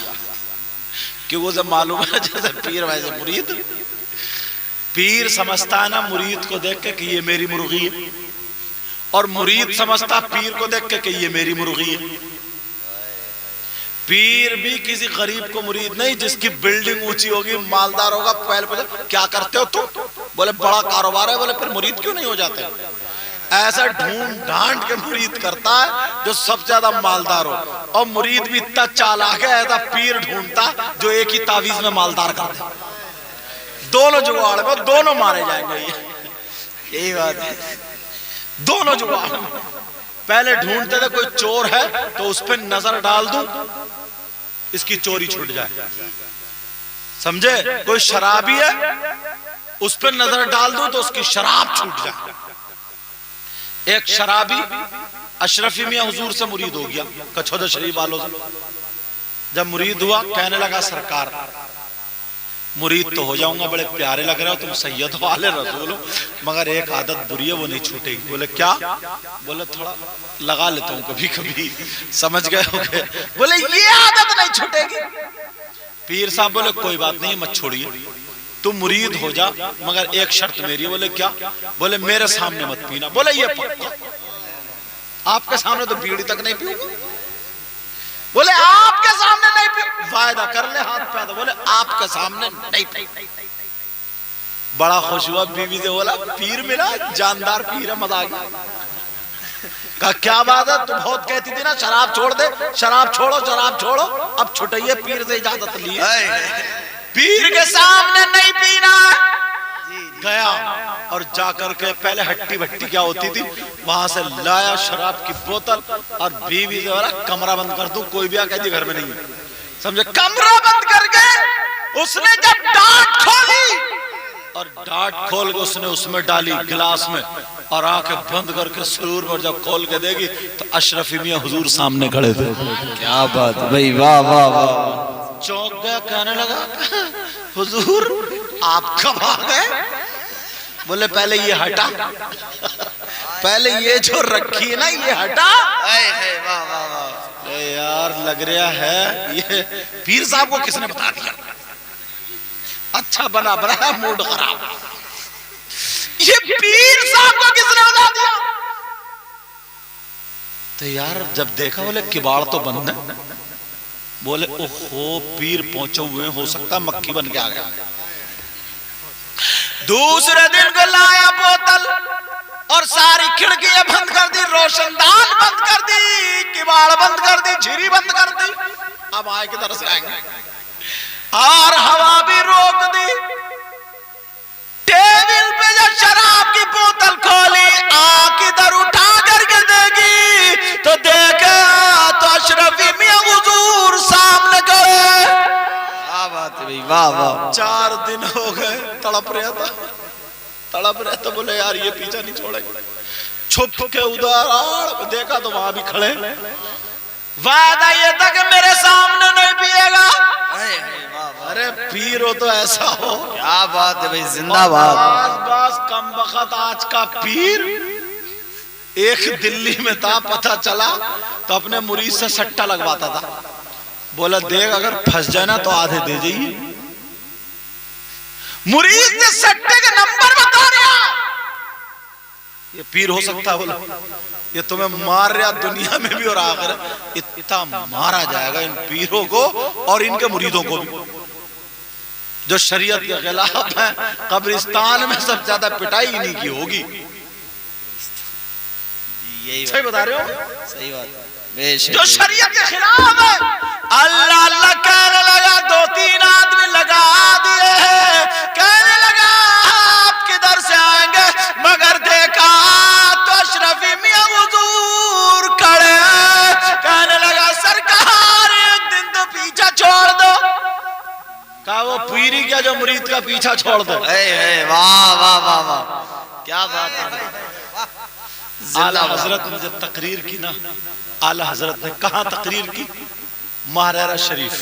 कि वो जब मालूम है जैसे पीर वैसे मुरीद। पीर समझता है ना मुरीद को देख के कि ये मेरी मुर्गी है, और मुरीद समझता पीर को देख के कि ये मेरी मुर्गी है। पीर भी किसी गरीब को मुरीद नहीं, जिसकी बिल्डिंग ऊंची होगी, मालदार होगा, पहले पूछे क्या करते हो तुम, बोले बड़ा कारोबार है, बोले फिर मुरीद क्यों नहीं हो जाते। ऐसा ढूंढ ढांड के मुरीद करता है जो सबसे ज्यादा मालदार हो, और मुरीद भी इतना चालाक है, ऐसा पीर ढूंढता जो एक ही तावीज में मालदार कर दे। दोनों जुगाड़ में दोनों मारे जाएंगे, यही बात है, दोनों जुगाड़ में। पहले ढूंढते थे कोई चोर है तो उस पर नजर डाल दूं, इसकी चोरी छूट जाए, समझे। कोई शराबी है, उस पर नजर डाल दूं तो उसकी शराब छूट जाए। एक शराबी अशरफी मियां हुजूर से मुरीद हो गया, कछोदा शरीफ वालों से। जब मुरीद हुआ, कहने लगा सरकार मुरीद तो हो जाऊंगा, बड़े प्यारे लग रहे हो तुम, सैयद वाले रसूल हो, मगर एक आदत बुरी है वो नहीं छूटेगी। बोले क्या? बोले थोड़ा लगा लेता हूँ कभी कभी, समझ गए हो गए। बोले ये आदत नहीं छूटेगी। पीर साहब बोले कोई बात नहीं, मत छोड़िए, तुम मुरीद हो जा, मगर एक शर्त मेरी है। बोले क्या? बोले मेरे सामने मत पीना। बोले ये पक्का? आपके सामने तो बीड़ी तक नहीं पीऊंगा। बोले आपके सामने नहीं पी, वायदा कर ले, हाथ पैदा। बोले आपके सामने नहीं पी। बड़ा खुश हुआ, बीवी से बोला पीर मिला, जानदार पीर है, मजा आ गया। कहा क्या बात है, तू बहुत कहती थी ना शराब छोड़ दे, शराब छोड़ो, शराब छोड़ो, अब छुटाइए, पीर से इजाजत ली है, पीर के सामने नहीं पीना। गया और जाकर के पहले हट्टी भट्टी क्या होती थी वहां से लाया शराब की बोतल, और बीवी से बोला कमरा बंद कर दूं, कोई भी आके घर में नहीं है, समझे। कमरा बंद करके उसने जब डांट खोली, और डांट खोल के उसने उसमें डाली गिलास में, और आंखें बंद करके सुरूर में जब खोल के देगी तो अशरफी मियां हुजूर सामने खड़े थे। क्या बात भाई, वाह वाह वाह। चौंक गया, कहने लगा हुजूर आप कब आ गए? बोले पहले ये हटा, पहले ये जो रखी है ना ये हटा। वाह वाह वाह, यार लग रहा है ये पीर साहब को किसने बता दिया। अच्छा बना बना मूड खराब, ये पीर साहब को किसने बता दिया। तो यार जब देखा बोले किबाड़ तो बंद है, बोले ओहो पीर पहुंचे हुए, हो सकता मक्खी बन के आ गया। दूसरे दिन को लाया बोतल और सारी खिड़कियां बंद कर दी, रोशनदान बंद कर दी, किबाड़ बंद कर दी, झिरी बंद कर दी। अब आए किधर से आएंगे, और हवा भी रोक दी। टेबल पे जब शराब की बोतल खोली, आंख इधर उठा करके देखी तो देखा तो अशरफी मियां हुजूर सामने खड़े। क्या बात है भाई, वाह वाह। 4 दिन हो गए तड़प रहा था, बोले यार ये पीछा नहीं छोड़ेगा। छुप के उधर देखा तो वहां भी खड़े। वादा ये था कि मेरे सामने नहीं पिएगा। अरे पीर हो तो ऐसा हो। क्या बात है भाई, जिंदाबाद। बस कम वक्त आज का पीर। एक दिल्ली में था, पता चला तो अपने मुरीद से सट्टा लगवाता था। बोला देख अगर फंस जाए ना तो आधे दे जाइए। मुरीद ने सट्टे का नंबर बता दिया। ये पीर हो सकता है? बोला ये तुम्हें मार रहा दुनिया में भी और आखिरत। इतना मारा जाएगा इन पीरों को और इनके मुरीदों को भी जो शरीयत के खिलाफ है। कब्रिस्तान में सबसे ज्यादा पिटाई इन्हीं की होगी। यही सही बता रहे हो? सही बात है। जो शरीयत के खिलाफ है, अल्लाह अल्लाह कहने लगा, 2-3 आदमी लगा दिए हैं, कहने लगा आप किधर से आएंगे, मगर देखा तो अशरफी मियां हुजूर खड़े हैं। कहने लगा सरकार एक दिन तो पीछा छोड़ दो। कहा वो पीरी क्या जो मुरीद का पीछा छोड़ दो। वाह वाह वाह वाह, क्या बात है। आला हजरत ने जब तकरीर की ना, आला हजरत ने कहा तकरीर की, महारारा शरीफ।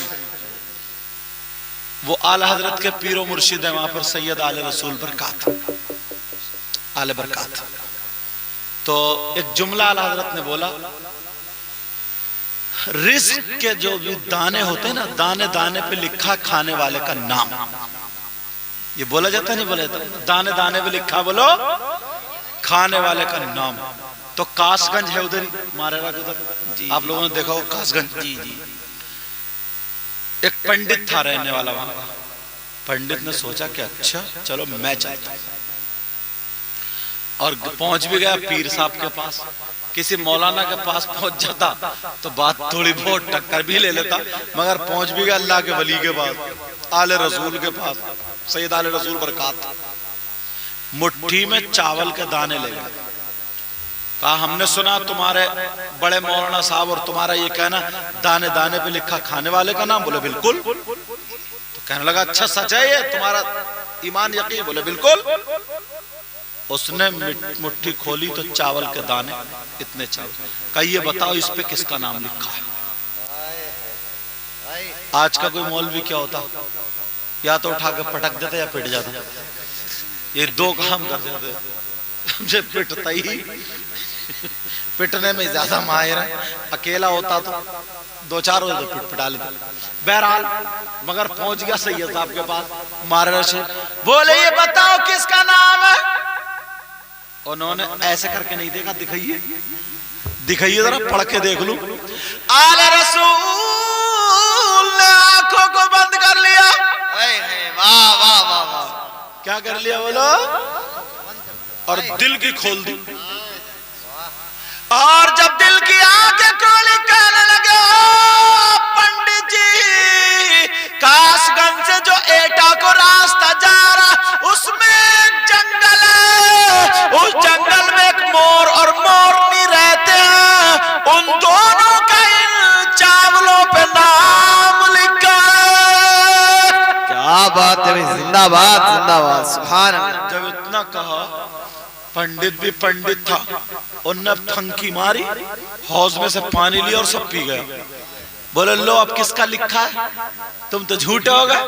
वो आला हजरत के पीरो मुर्शिद है, वहां पर सैयद आले रसूल बरकात, आले बरकात। तो एक जुमला आला हजरत ने बोला, रिस्क के जो भी दाने होते हैं ना, दाने दाने पे लिखा खाने वाले का नाम। ये बोला जाता नहीं, बोला जाता दाने दाने पे लिखा, बोलो खाने वाले का नाम। तो कासगंज है उधर ही, मारेरा के उधर, आप लोगों ने देखा हो कासगंज। जी जी। एक पंडित था रहने वाला वहां का। पंडित ने सोचा कि अच्छा चलो मैं चलता हूं, और पहुंच भी गया पीर साहब के पास। किसी मौलाना के पास पहुंच जाता तो बात थोड़ी बहुत टक्कर भी ले लेता, मगर पहुंच भी गया अल्लाह के वली के पास, आले रसूल के पास, सैयद आले रसूल बरकात। मुट्ठी में चावल के दाने ले गए। कहा हमने सुना तुम्हारे बड़े मौलाना साहब और तुम्हारा ये कहना दाने दाने पे लिखा खाने वाले का नाम। बोले बिल्कुल। तो कहने लगा अच्छा सच है ये, तुम्हारा ईमान यकीन? बोले बिल्कुल। उसने मुट्ठी खोली तो चावल के दाने, इतने चावल। कहा ये बताओ इस पे किसका नाम लिखा है? आज का कोई मौलवी क्या होता, या तो उठा के पटक देता या पिट जाता। ये 2 काम कर देते, मुझे पिटता ही, पिटने में ज्यादा माहिर है। अकेला होता तो 2-4 रोज तो पिटा लेता। बहरहाल मगर पहुंच गया सैयद साहब के पास, मारे से बोले ये बताओ किसका नाम है? उन्होंने ऐसे करके नहीं देखा, दिखाइए दिखाइए जरा, पढ़ के देख लूं। आले रसूल ने आंखों को बंद कर लिया। वाह वाह वाह वाह, क्या कर लिया बोलो? और दिल की खोल दी। और जब दिल की आंखें खोली, कहने लगे पंडित जी, कासगंज से जो एटा को रास्ता जा रहा उसमें एक जंगल है, उस जंगल में एक मोर और मोरनी रहते हैं, उन दोनों का इन चावलों पे नाम लिखा है। क्या बात है भाई, जिंदाबाद जिंदाबाद, सुभान अल्लाह। जब इतना कहा, पंडित भी पंडित था, उनने फंकी मारी, हौज में से पानी लिया और सब पी गया। बोले लो अब किसका लिखा है? तुम तो झूठे हो गए।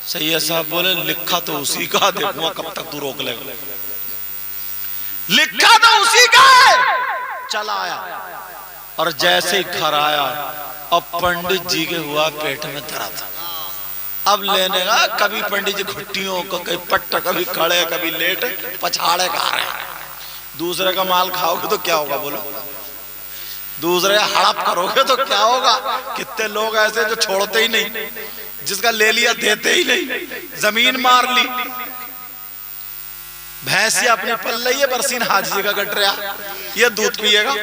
सैयद साहब बोले लिखा तो उसी का, देखूंगा कब तक तू रोक लेगा। लिखा तो उसी का है। चला आया और जैसे ही घर आया, अब पंडित जी के हुआ पेट में दर्द। अब लेने का कभी पंडित जी घुट्टियों को, कभी पट्ट, कभी खड़े, कभी लेट, पछाड़े खा रहे हैं। दूसरे का माल खाओगे तो क्या होगा बोलो? दूसरे हड़प करोगे तो क्या होगा? कितने लोग ऐसे जो छोड़ते ही नहीं, जिसका ले लिया देते ही नहीं, जमीन मार ली। भैंसिया अपनी पल रही है, बरसीन हाजी का कट रहा, ये दूध पिएगा।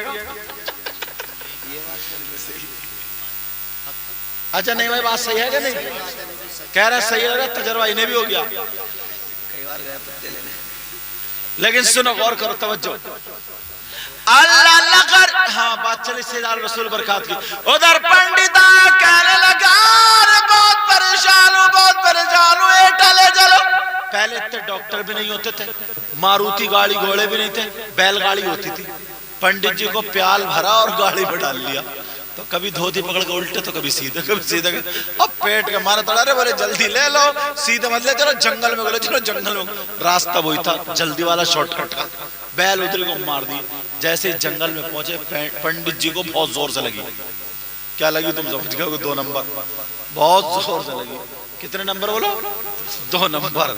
अच्छा नहीं भाई, बात सही है क्या? नहीं कह रहे सही है, तजर्बा इन्हें भी हो गया। लेकिन सुनो, गौर करो, तवज्जो। अल्लाह लगर, हाँ बात चली सैयद रसूल बरकात की। उधर पंडिता कहने लगा, बहुत परेशान हूँ, बहुत परेशान हूँ, टले चलो। पहले इतने डॉक्टर भी नहीं होते थे, मारुति गाड़ी घोड़े भी नहीं थे, बैलगाड़ी होती थी। पंडित जी को प्याल भरा और गाड़ी में डाल लिया, तो कभी धोती पकड़ के उल्टे तो कभी सीधे, कभी सीधे। अब पेट के मारे तड़ा रहे, बोले जल्दी ले लो, सीधे मत ले चलो, जंगल में बोले चलो जंगल में। रास्ता वही था, जल्दी वाला शॉर्टकट का। बैल उधर को मार दी। जैसे ही जंगल में पहुंचे, पंडित जी को बहुत जोर से लगी। क्या लगी तुम समझ गए? 2 नंबर, बहुत जोर से लगी। कितने नंबर बोलो? 2 नंबर,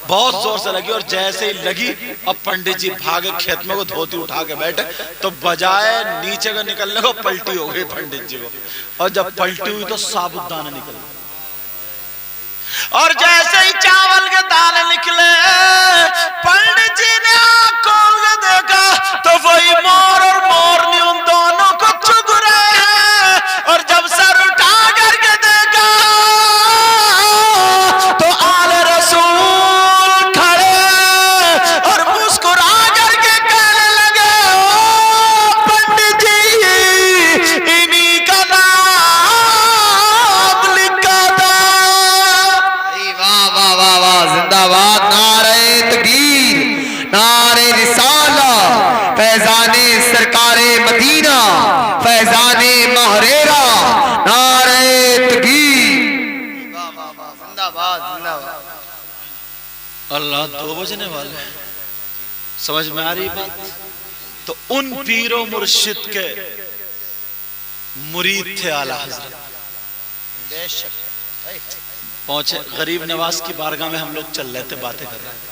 बहुत जोर से लगी। और जैसे ही लगी, अब पंडित जी भागे खेत में को, धोती उठा के बैठे, तो बजाय नीचे का निकलने को पलटी हो गई पंडित जी को। और जब पलटी हुई तो साबुत दाने निकल गए। और जैसे ही चावल के दाने निकले, पंडित जी ने आँख खोल के देखा तो वही मोर और मोरनी उन दोनों को चुग रहे हैं। और जब सर उठा करके देखा तो आले रसूल खड़े और मुस्कुरा करके कहने लगे, ओ पंडित जी, इन्हीं का नाम लिखा था। वाह वाह वाह वाह, जिंदाबाद। नारे तकबीर, नारे रिसाला, फैजाने सरकारे मदीना, फैजाने महरेरा, नारे तकबीर। वाह वाह वाह, जिंदाबाद जिंदाबाद। अल्लाह 2 बजने वाले, समझ में आ रही बात? तो उन पीरों मुर्शिद के मुरीद थे आला हजरत। पहुंचे गरीब नवाज की बारगाह में, हम लोग चल रहे थे, बातें कर रहे थे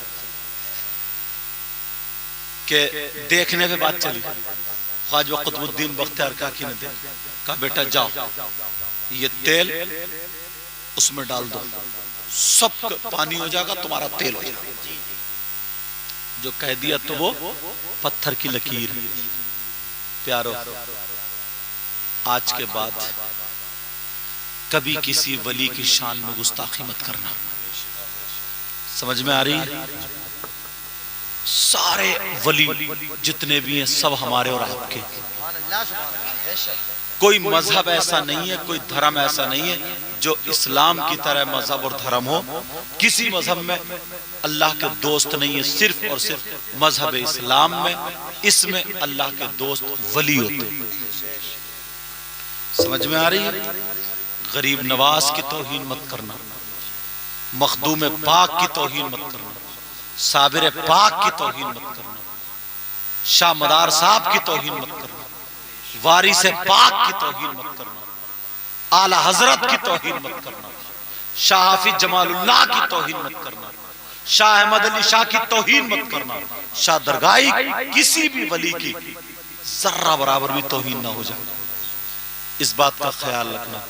कि देखने पे बात चली। ख्वाजा कुतुबुद्दीन बख्तियार काकी ने कहा, बेटा जाओ, ये तेल उसमें डाल दो, सब पानी हो जाएगा, तुम्हारा तेल हो जाएगा। जो कह दिया तो वो पत्थर की लकीर। प्यारो, आज के बाद कभी किसी वली की शान में गुस्ताखी मत करना। समझ में आ रही है? सारे वली जितने भी हैं सब हमारे और आपके। कोई मजहब ऐसा नहीं है, कोई धर्म ऐसा नहीं है जो इस्लाम की तरह मजहब और धर्म हो। किसी मजहब में अल्लाह के दोस्त नहीं है, सिर्फ और सिर्फ मजहब इस्लाम में, इसमें अल्लाह के दोस्त वली होते। समझ में आ रही है? गरीब नवाज की तौहीन मत करना, मखदूम पाक की तौहीन मत करना, साबिर पाक की तौहीन मत करना, शाह मदार साहब की तौहीन मत करना, वारिस पाक की तौहीन मत करना, आला हजरत की तौहीन मत करना, शाह हाफिज जमालुल्लाह की तौहीन मत करना, शाह अहमद अली शाह की तौहीन मत करना, शाह दरगाही किसी भी वली की जर्रा बराबर भी तौहीन ना हो जाए। इस बात का ख्याल रखना।